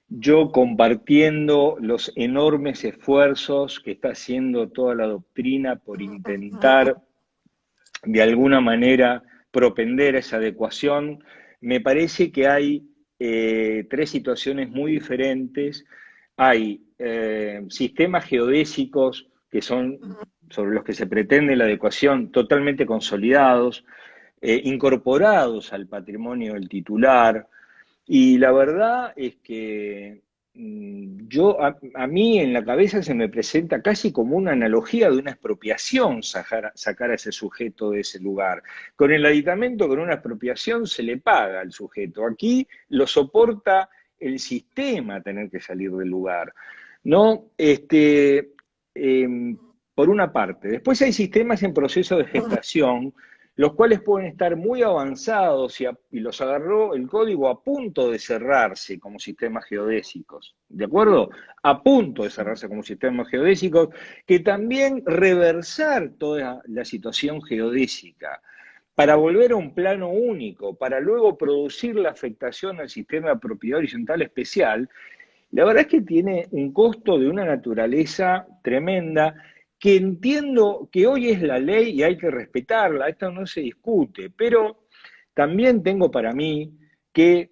yo compartiendo los enormes esfuerzos que está haciendo toda la doctrina por intentar de alguna manera propender a esa adecuación, me parece que hay tres situaciones muy diferentes. Hay sistemas geodésicos que son sobre los que se pretende la adecuación totalmente consolidados, incorporados al patrimonio del titular, y la verdad es que a mí en la cabeza se me presenta casi como una analogía de una expropiación sacar a ese sujeto de ese lugar. Con el aditamento, con una expropiación se le paga al sujeto. Aquí lo soporta el sistema tener que salir del lugar. ¿No? Por una parte. Después hay sistemas en proceso de gestación, los cuales pueden estar muy avanzados y los agarró el código a punto de cerrarse como sistemas geodésicos, ¿de acuerdo? A punto de cerrarse como sistemas geodésicos, que también reversar toda la situación geodésica para volver a un plano único, para luego producir la afectación al sistema de propiedad horizontal especial, la verdad es que tiene un costo de una naturaleza tremenda que entiendo que hoy es la ley y hay que respetarla, esto no se discute, pero también tengo para mí que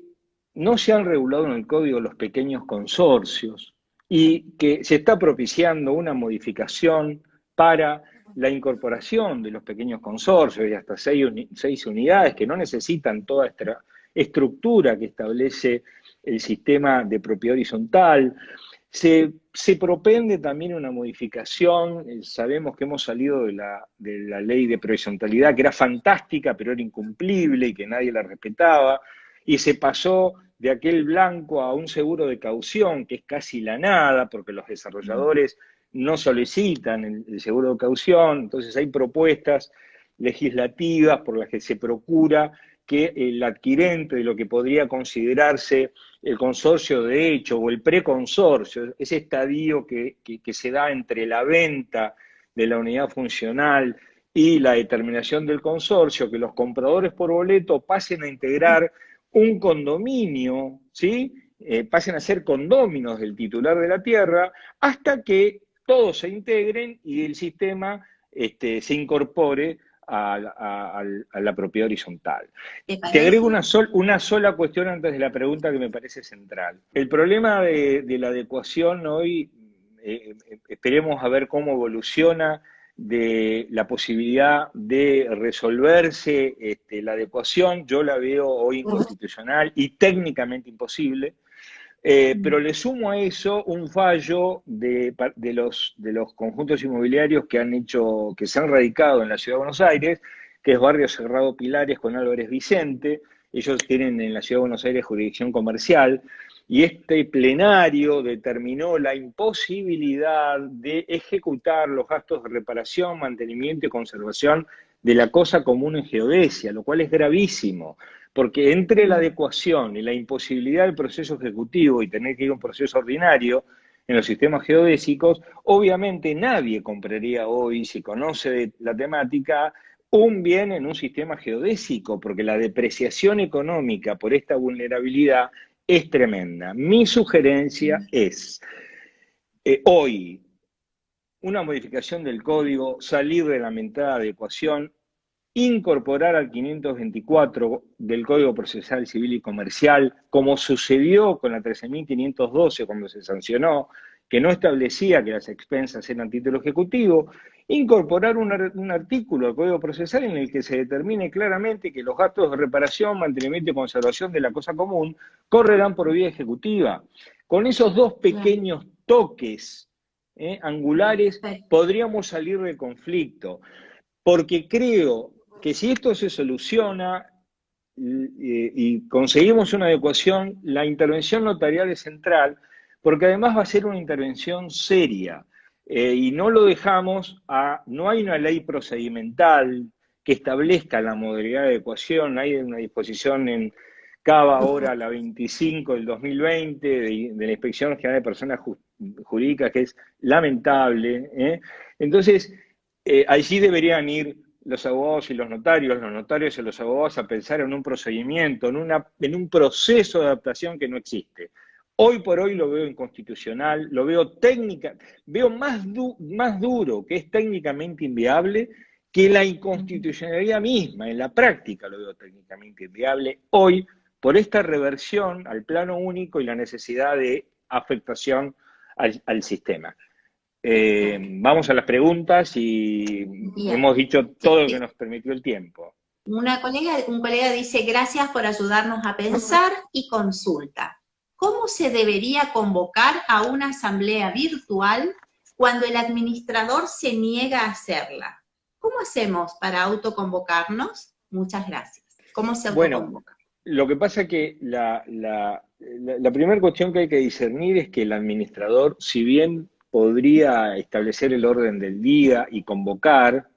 no se han regulado en el código los pequeños consorcios y que se está propiciando una modificación para la incorporación de los pequeños consorcios y hasta seis unidades que no necesitan toda esta estructura que establece el sistema de propiedad horizontal. Se propende también una modificación, sabemos que hemos salido de la ley de horizontalidad, que era fantástica, pero era incumplible y que nadie la respetaba, y se pasó de aquel blanco a un seguro de caución, que es casi la nada, porque los desarrolladores no solicitan el seguro de caución, entonces hay propuestas legislativas por las que se procura que el adquirente de lo que podría considerarse el consorcio de hecho o el preconsorcio, ese estadio que se da entre la venta de la unidad funcional y la determinación del consorcio, que los compradores por boleto pasen a integrar un condominio, ¿sí? Pasen a ser condóminos del titular de la tierra, hasta que todos se integren y el sistema se incorpore a la propiedad horizontal. ¿Te Te agrego parece? una sola cuestión antes de la pregunta que me parece central. El problema de la adecuación hoy, esperemos a ver cómo evoluciona, de la posibilidad de resolverse la adecuación, yo la veo hoy inconstitucional y técnicamente imposible. Pero le sumo a eso un fallo de los conjuntos inmobiliarios que se han radicado en la Ciudad de Buenos Aires, que es Barrio Cerrado Pilares con Álvarez Vicente. Ellos tienen en la Ciudad de Buenos Aires jurisdicción comercial, y este plenario determinó la imposibilidad de ejecutar los gastos de reparación, mantenimiento y conservación de la cosa común en geodesia, lo cual es gravísimo. Porque entre la adecuación y la imposibilidad del proceso ejecutivo y tener que ir a un proceso ordinario en los sistemas geodésicos, obviamente nadie compraría hoy, si conoce de la temática, un bien en un sistema geodésico, porque la depreciación económica por esta vulnerabilidad es tremenda. Mi sugerencia es, hoy, una modificación del código, salir de la mentada adecuación, incorporar al 524 del Código Procesal Civil y Comercial, como sucedió con la 13.512 cuando se sancionó, que no establecía que las expensas eran título ejecutivo, incorporar un artículo al Código Procesal en el que se determine claramente que los gastos de reparación, mantenimiento y conservación de la cosa común correrán por vía ejecutiva. Con esos dos pequeños toques angulares podríamos salir del conflicto, porque creo que si esto se soluciona, y conseguimos una adecuación, la intervención notarial es central, porque además va a ser una intervención seria. Y no lo dejamos no hay una ley procedimental que establezca la modalidad de adecuación, hay una disposición en CABA ahora, la 25 del 2020, de la Inspección General de Personas Jurídicas, que es lamentable. Entonces, allí deberían ir los abogados y los notarios y los abogados a pensar en un procedimiento, en un proceso de adaptación que no existe. Hoy por hoy lo veo inconstitucional, lo veo veo más duro, que es técnicamente inviable, que la inconstitucionalidad misma. En la práctica lo veo técnicamente inviable hoy por esta reversión al plano único y la necesidad de afectación al sistema. Vamos a las preguntas y Bien. hemos dicho todo lo que nos permitió el tiempo. Un colega dice, gracias por ayudarnos a pensar y consulta. ¿Cómo se debería convocar a una asamblea virtual cuando el administrador se niega a hacerla? ¿Cómo hacemos para autoconvocarnos? Muchas gracias. ¿Cómo se autoconvoca? Bueno, lo que pasa es que la primera cuestión que hay que discernir es que el administrador, si bien podría establecer el orden del día y convocar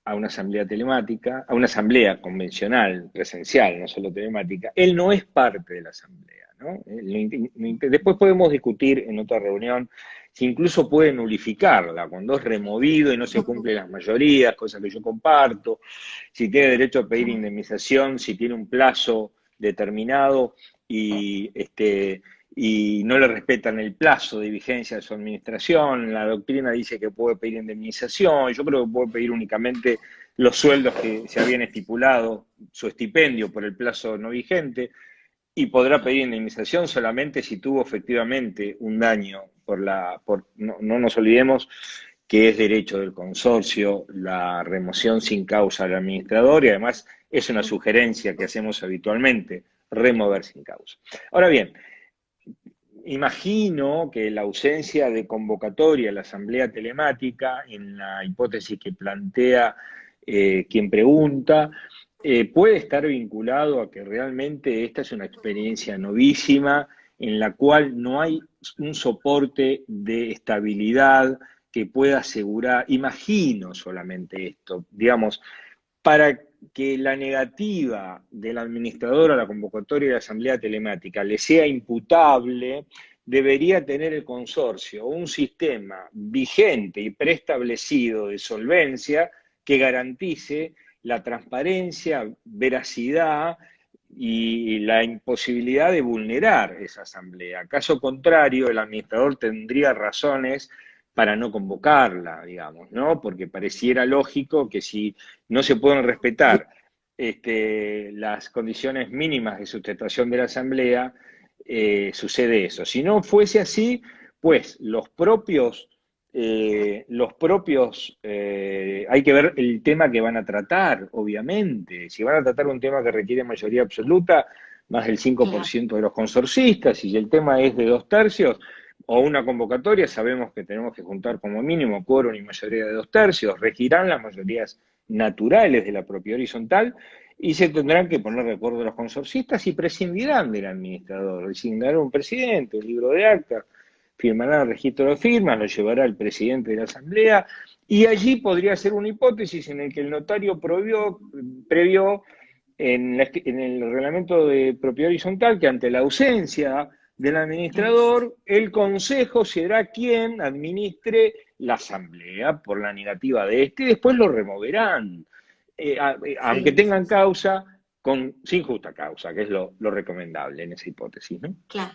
a una asamblea telemática, a una asamblea convencional, presencial, no solo telemática, él no es parte de la asamblea, ¿no? Después podemos discutir en otra reunión si incluso puede nulificarla, cuando es removido y no se cumplen las mayorías, cosa que yo comparto, si tiene derecho a pedir indemnización, si tiene un plazo determinado y no le respetan el plazo de vigencia de su administración. La doctrina dice que puede pedir indemnización, yo creo que puede pedir únicamente los sueldos que se habían estipulado, su estipendio por el plazo no vigente, y podrá pedir indemnización solamente si tuvo efectivamente un daño no nos olvidemos que es derecho del consorcio la remoción sin causa del administrador, y además es una sugerencia que hacemos habitualmente, remover sin causa. Ahora bien, imagino que la ausencia de convocatoria a la asamblea telemática, en la hipótesis que plantea quien pregunta, puede estar vinculado a que realmente esta es una experiencia novísima en la cual no hay un soporte de estabilidad que pueda asegurar, imagino solamente esto, digamos, para que la negativa del administrador a la convocatoria de la asamblea telemática le sea imputable, debería tener el consorcio un sistema vigente y preestablecido de solvencia que garantice la transparencia, veracidad y la imposibilidad de vulnerar esa asamblea. Caso contrario, el administrador tendría razones para no convocarla, digamos, ¿no? Porque pareciera lógico que si no se pueden respetar las condiciones mínimas de sustentación de la asamblea, sucede eso. Si no fuese así, pues los propios hay que ver el tema que van a tratar, obviamente. Si van a tratar un tema que requiere mayoría absoluta, más del 5% de los consorcistas, y si el tema es de 2/3, o una convocatoria, sabemos que tenemos que juntar como mínimo quórum y mayoría de 2/3, regirán las mayorías naturales de la propiedad horizontal, y se tendrán que poner de acuerdo los consorcistas y prescindirán del administrador, designarán un presidente, un libro de actas, firmará el registro de firmas, lo llevará el presidente de la asamblea, y allí podría ser una hipótesis en la que el notario previó en el reglamento de propiedad horizontal que ante la ausencia del administrador, el consejo será quien administre la asamblea por la negativa de y después lo removerán, aunque tengan causa, sin justa causa, que es lo recomendable en esa hipótesis, ¿no? Claro.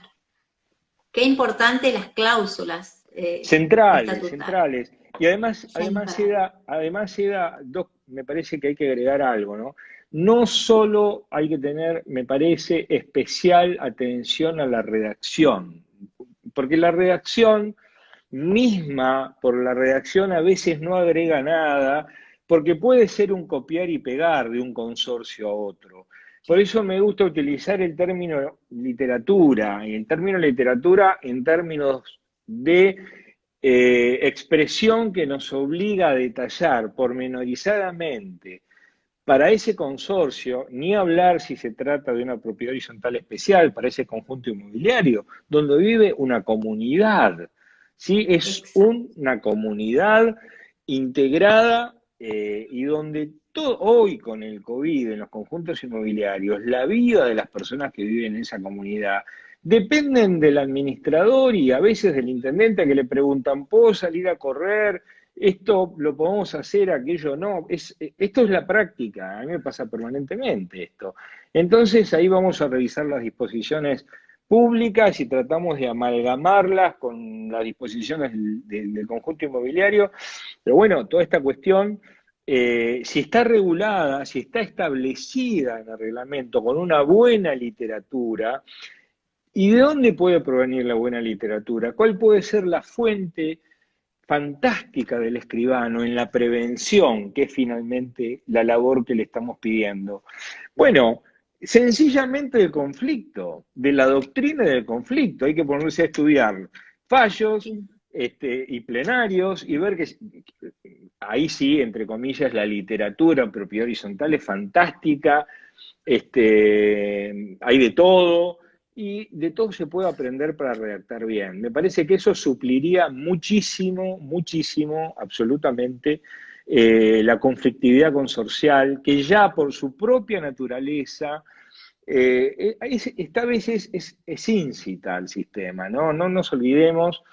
Qué importante las cláusulas centrales. Y además me parece que hay que agregar algo, ¿no? No solo hay que tener, me parece, especial atención a la redacción, porque la redacción misma, por la redacción a veces no agrega nada, porque puede ser un copiar y pegar de un consorcio a otro. Por eso me gusta utilizar el término literatura, y el término literatura en términos de expresión que nos obliga a detallar pormenorizadamente para ese consorcio, ni hablar si se trata de una propiedad horizontal especial para ese conjunto inmobiliario, donde vive una comunidad, ¿sí? Es Exacto. una comunidad integrada y donde hoy con el COVID en los conjuntos inmobiliarios, la vida de las personas que viven en esa comunidad dependen del administrador y a veces del intendente a que le preguntan, ¿puedo salir a correr? Esto lo podemos hacer, aquello no. Esto es la práctica, a mí me pasa permanentemente esto. Entonces ahí vamos a revisar las disposiciones públicas y tratamos de amalgamarlas con las disposiciones del conjunto inmobiliario. Pero bueno, toda esta cuestión, si está regulada, si está establecida en el reglamento con una buena literatura, ¿y de dónde puede provenir la buena literatura? ¿Cuál puede ser la fuente fantástica del escribano en la prevención, que es finalmente la labor que le estamos pidiendo? Bueno, sencillamente del conflicto, de la doctrina del conflicto. Hay que ponerse a estudiar fallos Sí. y plenarios y ver que ahí sí, entre comillas, la literatura propiedad horizontal es fantástica, hay de todo, y de todo se puede aprender para redactar bien. Me parece que eso supliría muchísimo, muchísimo, absolutamente, la conflictividad consorcial, que ya por su propia naturaleza, esta vez es incita al sistema, ¿no? No nos olvidemos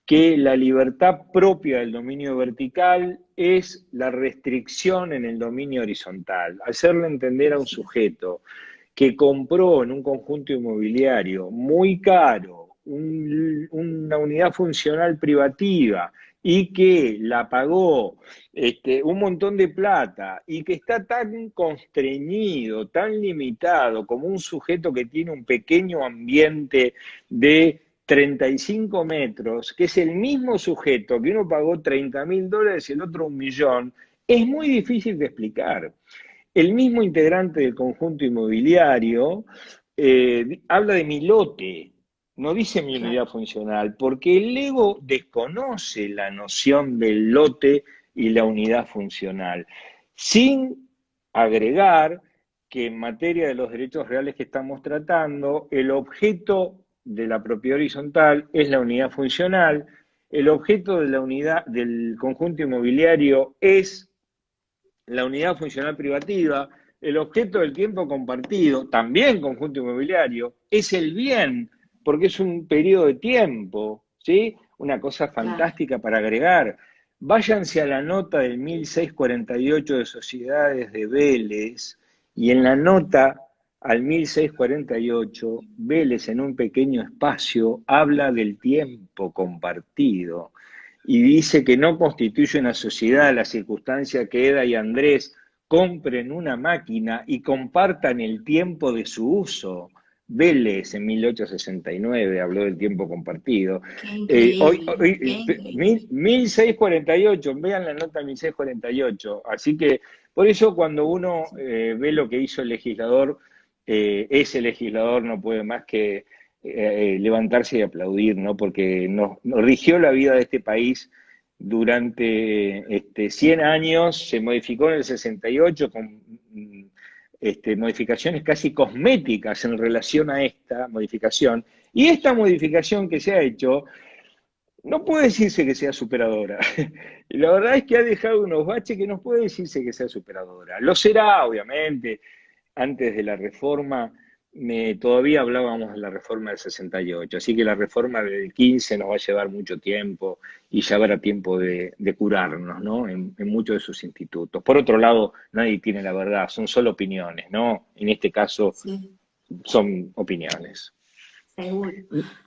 que la libertad propia del dominio vertical es la restricción en el dominio horizontal. Hacerle entender a un sujeto que compró en un conjunto inmobiliario muy caro una unidad funcional privativa y que la pagó un montón de plata y que está tan constreñido, tan limitado como un sujeto que tiene un pequeño ambiente de 35 metros, que es el mismo sujeto que uno pagó $30.000 y el otro 1.000.000, es muy difícil de explicar. El mismo integrante del conjunto inmobiliario habla de mi lote, no dice mi Claro. unidad funcional, porque el ego desconoce la noción del lote y la unidad funcional, sin agregar que en materia de los derechos reales que estamos tratando, el objeto de la propiedad horizontal es la unidad funcional, el objeto de la unidad del conjunto inmobiliario es la unidad funcional privativa, el objeto del tiempo compartido, también conjunto inmobiliario, es el bien, porque es un periodo de tiempo, ¿sí? Una cosa Claro. fantástica para agregar. Váyanse a la nota del 1648 de Sociedades de Vélez, y en la nota al 1648, Vélez en un pequeño espacio habla del tiempo compartido y dice que no constituye una sociedad la circunstancia que Eda y Andrés compren una máquina y compartan el tiempo de su uso. Vélez en 1869 habló del tiempo compartido. Qué Hoy, increíble, qué hoy, increíble. 1648, vean la nota 1648. Así que por eso cuando uno Sí. ve lo que hizo el legislador, ese legislador no puede más que levantarse y aplaudir, ¿no? Porque nos rigió la vida de este país durante 100 años, se modificó en el 68 con modificaciones casi cosméticas en relación a esta modificación. Y esta modificación que se ha hecho no puede decirse que sea superadora. Y la verdad es que ha dejado unos baches que no puede decirse que sea superadora. Lo será, obviamente. Antes de la reforma, todavía hablábamos de la reforma del 68, así que la reforma del 15 nos va a llevar mucho tiempo y ya habrá tiempo de curarnos, ¿no? En muchos de sus institutos. Por otro lado, nadie tiene la verdad, son solo opiniones, ¿no? En este caso, Sí. son opiniones. Seguro.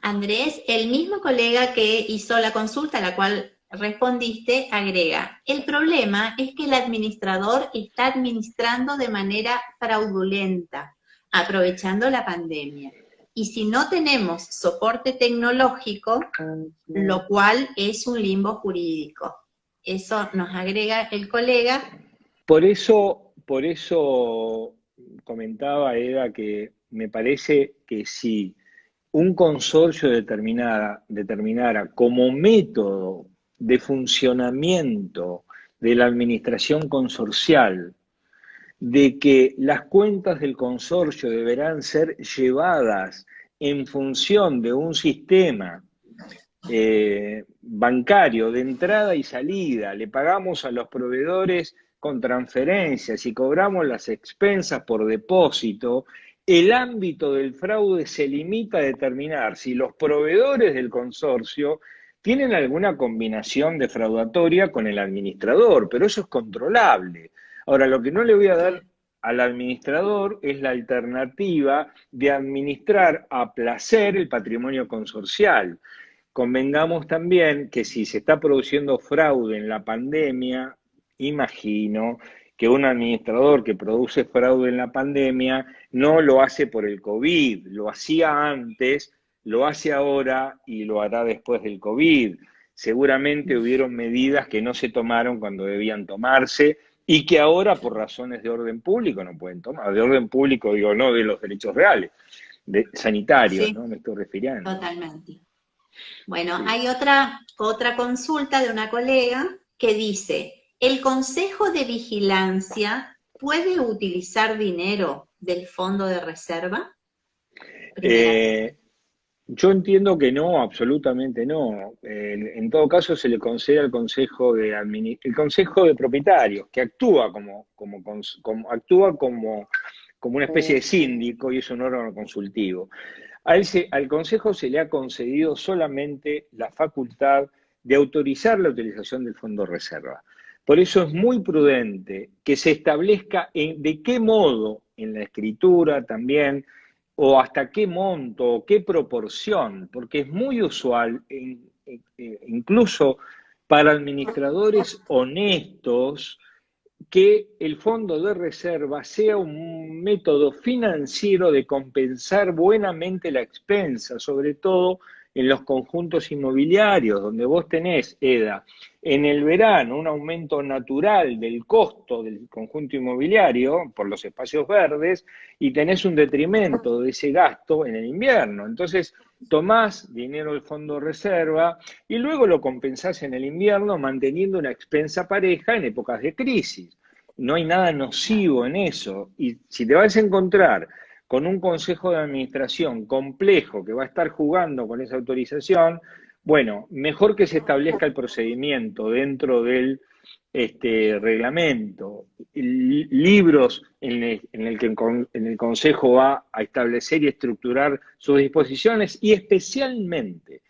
Andrés, el mismo colega que hizo la consulta a la cual respondiste, agrega, el problema es que el administrador está administrando de manera fraudulenta, aprovechando la pandemia. Y si no tenemos soporte tecnológico, lo cual es un limbo jurídico. Eso nos agrega el colega. Por eso comentaba, Eda, que me parece que si un consorcio determinara como método de funcionamiento de la administración consorcial de que las cuentas del consorcio deberán ser llevadas en función de un sistema bancario de entrada y salida, le pagamos a los proveedores con transferencias y cobramos las expensas por depósito, el ámbito del fraude se limita a determinar si los proveedores del consorcio tienen alguna combinación defraudatoria con el administrador, pero eso es controlable. Ahora, lo que no le voy a dar al administrador es la alternativa de administrar a placer el patrimonio consorcial. Convengamos también que si se está produciendo fraude en la pandemia, imagino que un administrador que produce fraude en la pandemia no lo hace por el COVID, lo hacía antes, lo hace ahora y lo hará después del COVID. Seguramente hubieron medidas que no se tomaron cuando debían tomarse y que ahora por razones de orden público no pueden tomar. De orden público digo, no de los derechos reales, sanitarios, Sí, ¿no? Me estoy refiriendo. totalmente. Bueno, Sí. hay otra consulta de una colega que dice, ¿el Consejo de Vigilancia puede utilizar dinero del fondo de reserva? Primera pregunta. Yo entiendo que no, absolutamente no. En todo caso, se le concede al el Consejo de Propietarios, que actúa actúa como una especie de síndico y es un órgano consultivo. Al Consejo se le ha concedido solamente la facultad de autorizar la utilización del fondo de reserva. Por eso es muy prudente que se establezca de qué modo en la escritura también o hasta qué monto, o qué proporción, porque es muy usual, incluso para administradores honestos, que el fondo de reserva sea un método financiero de compensar buenamente la expensa, sobre todo en los conjuntos inmobiliarios, donde vos tenés, Eda, en el verano un aumento natural del costo del conjunto inmobiliario por los espacios verdes y tenés un detrimento de ese gasto en el invierno. Entonces, tomás dinero del fondo de reserva y luego lo compensás en el invierno manteniendo una expensa pareja en épocas de crisis. No hay nada nocivo en eso. Y si te vas a encontrar con un consejo de administración complejo que va a estar jugando con esa autorización, bueno, mejor que se establezca el procedimiento dentro del reglamento, libros en el Consejo va a establecer y estructurar sus disposiciones y especialmente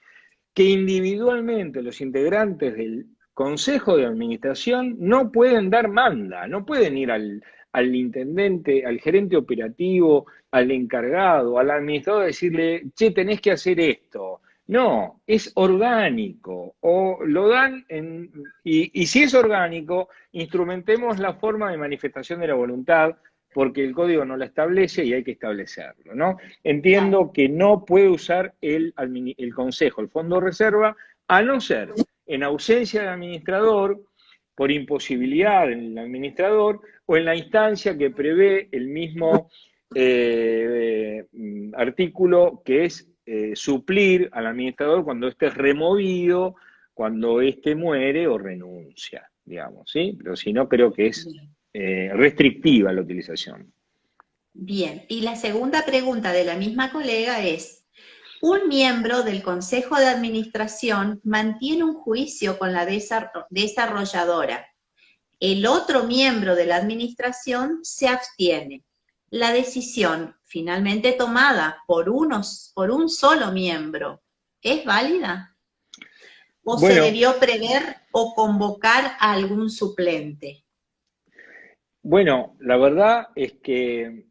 que individualmente los integrantes del Consejo de Administración no pueden dar manda, no pueden ir al intendente, al gerente operativo, al encargado, al administrador, a decirle, che, tenés que hacer esto. No, es orgánico, o lo dan y si es orgánico, instrumentemos la forma de manifestación de la voluntad, porque el código no la establece y hay que establecerlo, ¿no? Entiendo que no puede usar el consejo, el fondo de reserva, a no ser en ausencia del administrador, por imposibilidad del administrador, o en la instancia que prevé el mismo artículo, que es suplir al administrador cuando éste es removido, cuando éste muere o renuncia, digamos, ¿sí? Pero si no, creo que es restrictiva la utilización. Bien, y la segunda pregunta de la misma colega es, un miembro del Consejo de Administración mantiene un juicio con la desarrolladora. El otro miembro de la administración se abstiene. La decisión finalmente tomada por un solo miembro, ¿es válida? ¿O se Bueno, debió prever o convocar a algún suplente? bueno, la verdad es que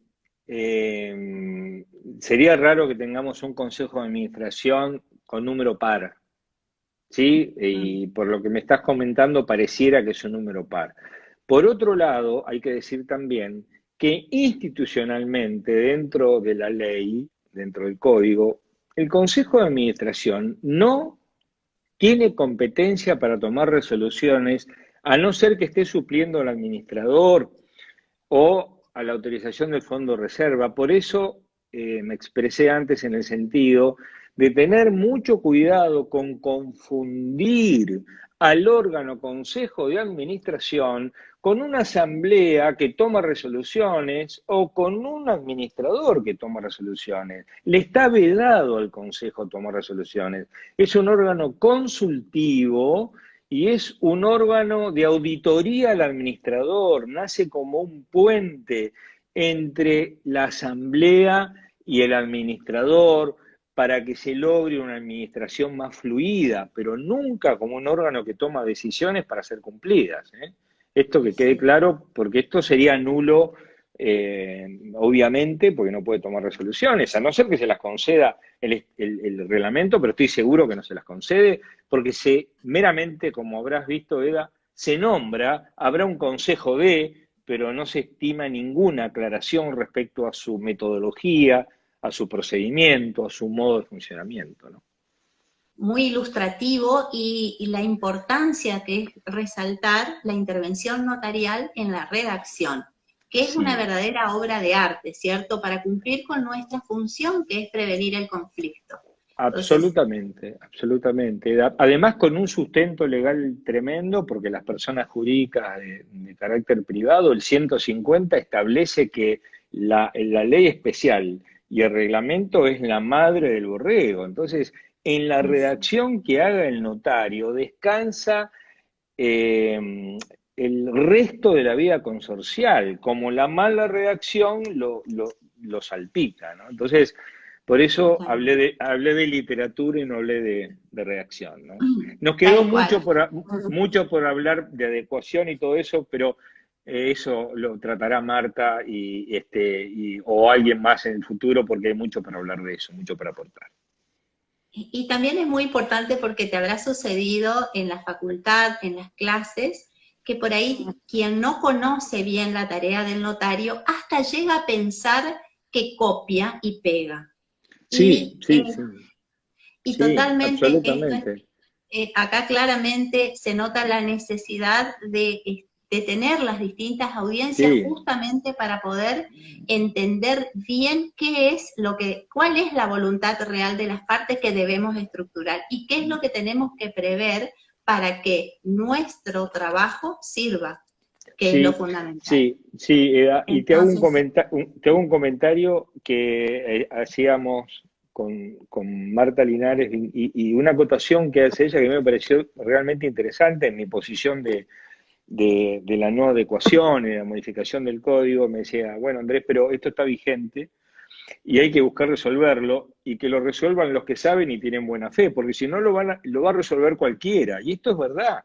sería raro que tengamos un consejo de administración con número par, ¿sí? Y por lo que me estás comentando, pareciera que es un número par. Por otro lado, hay que decir también que institucionalmente, dentro de la ley, dentro del código, el consejo de administración no tiene competencia para tomar resoluciones, a no ser que esté supliendo al administrador o a la autorización del fondo de reserva. Por eso me expresé antes en el sentido de tener mucho cuidado con confundir al órgano consejo de administración con una asamblea que toma resoluciones o con un administrador que toma resoluciones. Le está vedado al consejo tomar resoluciones. Es un órgano consultivo y es un órgano de auditoría al administrador. Nace como un puente entre la asamblea y el administrador para que se logre una administración más fluida, pero nunca como un órgano que toma decisiones para ser cumplidas, ¿eh? Esto que quede Sí. claro, porque esto sería nulo, obviamente, porque no puede tomar resoluciones, a no ser que se las conceda el reglamento, pero estoy seguro que no se las concede, porque meramente, como habrás visto, Eda, se nombra, habrá un consejo de, pero no se estima ninguna aclaración respecto a su metodología, a su procedimiento, a su modo de funcionamiento, ¿no? Muy ilustrativo y la importancia que es resaltar la intervención notarial en la redacción, que es una Sí, verdadera obra de arte, ¿cierto? Para cumplir con nuestra función, que es prevenir el conflicto. Entonces, absolutamente, absolutamente. Además, con un sustento legal tremendo, porque las personas jurídicas de carácter privado, el 150 establece que la ley especial y el reglamento es la madre del borrego. Entonces, en la redacción que haga el notario descansa el resto de la vida consorcial, como la mala redacción lo salpica, ¿no? Entonces, por eso totalmente. hablé de literatura y no hablé de redacción, ¿no? Nos quedó Tal cual. mucho por hablar de adecuación y todo eso, pero eso lo tratará Marta o alguien más en el futuro, porque hay mucho para hablar de eso, mucho para aportar. Y también es muy importante porque te habrá sucedido en la facultad, en las clases, que por ahí quien no conoce bien la tarea del notario hasta llega a pensar que copia y pega. Sí, Y, sí, sí, y sí, totalmente esto es, absolutamente. acá claramente se nota la necesidad de tener las distintas audiencias Sí, justamente para poder entender bien qué es cuál es la voluntad real de las partes que debemos estructurar y qué es lo que tenemos que prever para que nuestro trabajo sirva, que es lo sí, fundamental. sí, sí, y Entonces, te hago un comentario que hacíamos con Marta Linares y una acotación que hace ella que me pareció realmente interesante en mi posición de la no adecuación y de la modificación del código. Me decía, bueno, Andrés, pero esto está vigente y hay que buscar resolverlo y que lo resuelvan los que saben y tienen buena fe, porque si no lo va a resolver cualquiera. Y esto es verdad.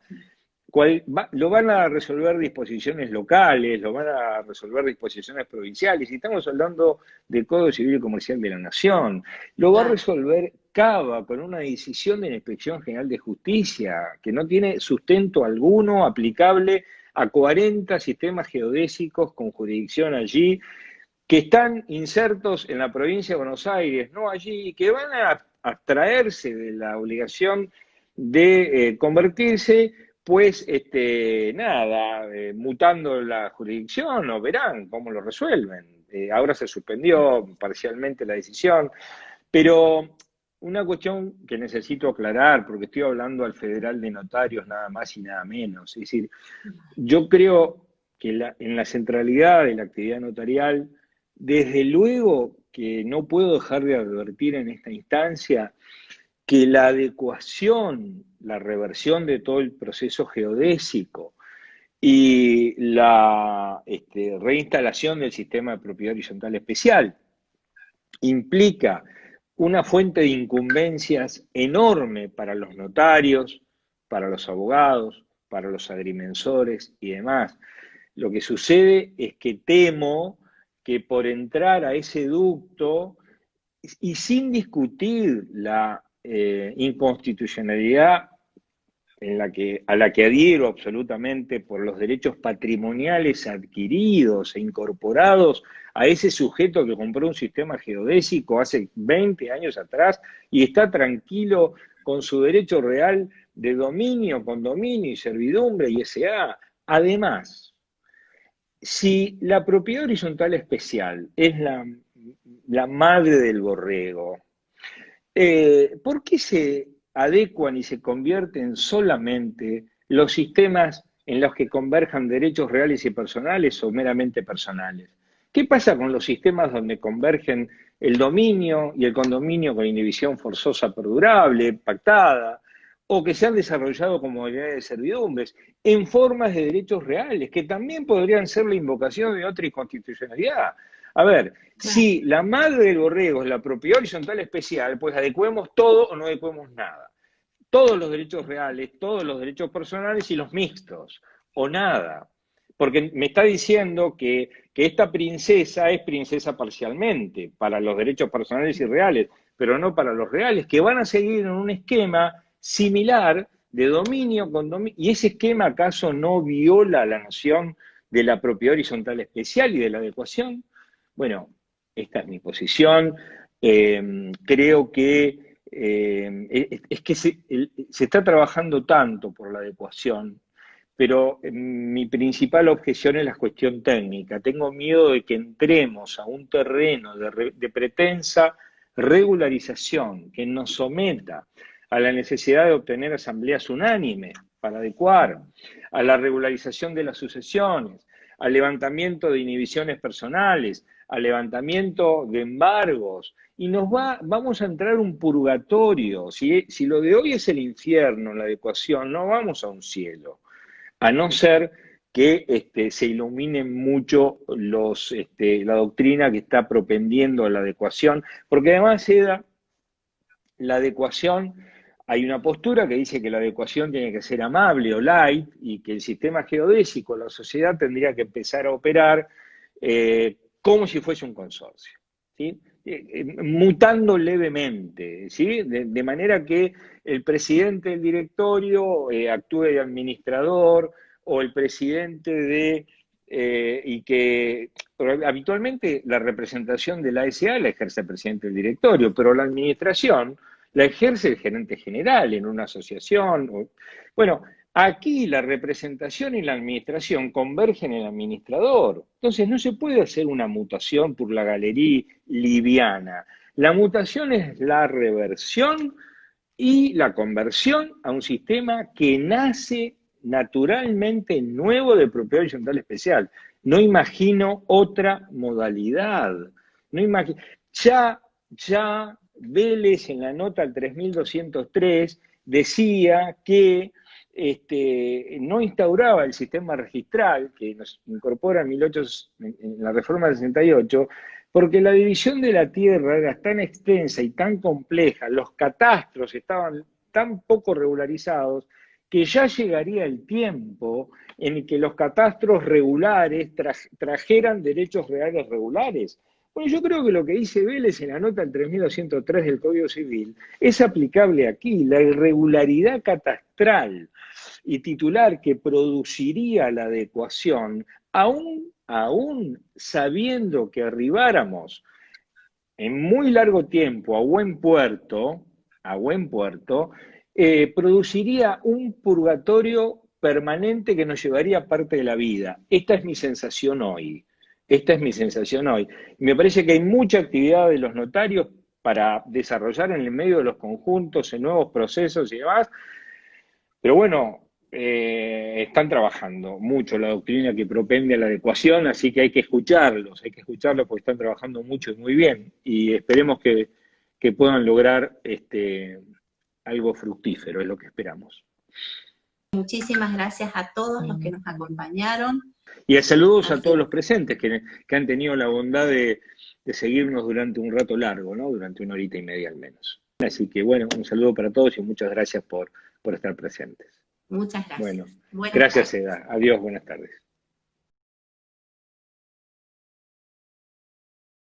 Lo van a resolver disposiciones locales, lo van a resolver disposiciones provinciales, y estamos hablando del Código Civil y Comercial de la Nación. Lo va a claro. resolver Cava con una decisión de la Inspección General de Justicia que no tiene sustento alguno aplicable a 40 sistemas geodésicos con jurisdicción allí, que están insertos en la provincia de Buenos Aires, no allí, y que van a abstraerse de la obligación de convertirse, pues nada, mutando la jurisdicción, o verán cómo lo resuelven. Ahora se suspendió parcialmente la decisión, pero una cuestión que necesito aclarar, porque estoy hablando al Federal de Notarios nada más y nada menos, es decir, yo creo que en la centralidad de la actividad notarial, desde luego que no puedo dejar de advertir en esta instancia que la adecuación, la reversión de todo el proceso geodésico y la reinstalación del sistema de propiedad horizontal especial implica una fuente de incumbencias enorme para los notarios, para los abogados, para los agrimensores y demás. Lo que sucede es que temo que por entrar a ese ducto y sin discutir la inconstitucionalidad a la que adhiero absolutamente por los derechos patrimoniales adquiridos e incorporados a ese sujeto que compró un sistema geodésico hace 20 años atrás y está tranquilo con su derecho real de dominio, condominio y servidumbre y S.A. Además, si la propiedad horizontal especial es la madre del borrego, ¿por qué se adecuan y se convierten solamente los sistemas en los que converjan derechos reales y personales o meramente personales? ¿Qué pasa con los sistemas donde convergen el dominio y el condominio con indivisión forzosa perdurable, pactada, o que se han desarrollado como modalidades de servidumbres, en formas de derechos reales, que también podrían ser la invocación de otra inconstitucionalidad? A ver, si la madre del borrego es la propiedad horizontal especial, pues adecuemos todo o no adecuemos nada. Todos los derechos reales, todos los derechos personales y los mixtos, o nada. Porque me está diciendo que esta princesa es princesa parcialmente, para los derechos personales y reales, pero no para los reales, que van a seguir en un esquema similar de dominio con dominio. ¿Y ese esquema acaso no viola la noción de la propiedad horizontal especial y de la adecuación? Bueno, esta es mi posición. Creo que es que se está trabajando tanto por la adecuación, pero mi principal objeción es la cuestión técnica. Tengo miedo de que entremos a un terreno de pretensa regularización que nos someta a la necesidad de obtener asambleas unánimes para adecuar, a la regularización de las sucesiones, al levantamiento de inhibiciones personales, al levantamiento de embargos, y vamos a entrar un purgatorio. Si lo de hoy es el infierno, la adecuación, no vamos a un cielo, a no ser que se iluminen mucho la doctrina que está propendiendo a la adecuación, porque además, Eda, la adecuación, hay una postura que dice que la adecuación tiene que ser amable o light y que el sistema geodésico, la sociedad, tendría que empezar a operar como si fuese un consorcio, ¿sí? Mutando levemente, ¿sí? De manera que el presidente del directorio actúe de administrador, o el presidente y que habitualmente la representación de la SA la ejerce el presidente del directorio, pero la administración la ejerce el gerente general en una asociación. Bueno, aquí la representación y la administración convergen en el administrador. Entonces no se puede hacer una mutación por la galería liviana. La mutación es la reversión y la conversión a un sistema que nace naturalmente nuevo de propiedad horizontal especial. No imagino otra modalidad. No imagino. Ya Vélez en la nota al 3203 decía que no instauraba el sistema registral que nos incorpora en la reforma del 68, porque la división de la tierra era tan extensa y tan compleja, los catastros estaban tan poco regularizados, que ya llegaría el tiempo en el que los catastros regulares trajeran derechos reales regulares. Bueno, yo creo que lo que dice Vélez en la nota del 3203 del Código Civil es aplicable aquí. La irregularidad catastral y titular que produciría la adecuación, aún sabiendo que arribáramos en muy largo tiempo a buen puerto, produciría un purgatorio permanente que nos llevaría parte de la vida. Esta es mi sensación hoy. Me parece que hay mucha actividad de los notarios para desarrollar en el medio de los conjuntos, en nuevos procesos y demás, pero bueno, están trabajando mucho la doctrina que propende a la adecuación, así que hay que escucharlos porque están trabajando mucho y muy bien, y esperemos que puedan lograr algo fructífero, es lo que esperamos. Muchísimas gracias a todos los que nos acompañaron. Y saludos a todos los presentes que han tenido la bondad de seguirnos durante un rato largo, ¿no? Durante 1 horita y media al menos. Así que bueno, un saludo para todos y muchas gracias por estar presentes. Muchas gracias. Bueno, gracias, Eda. Adiós, buenas tardes.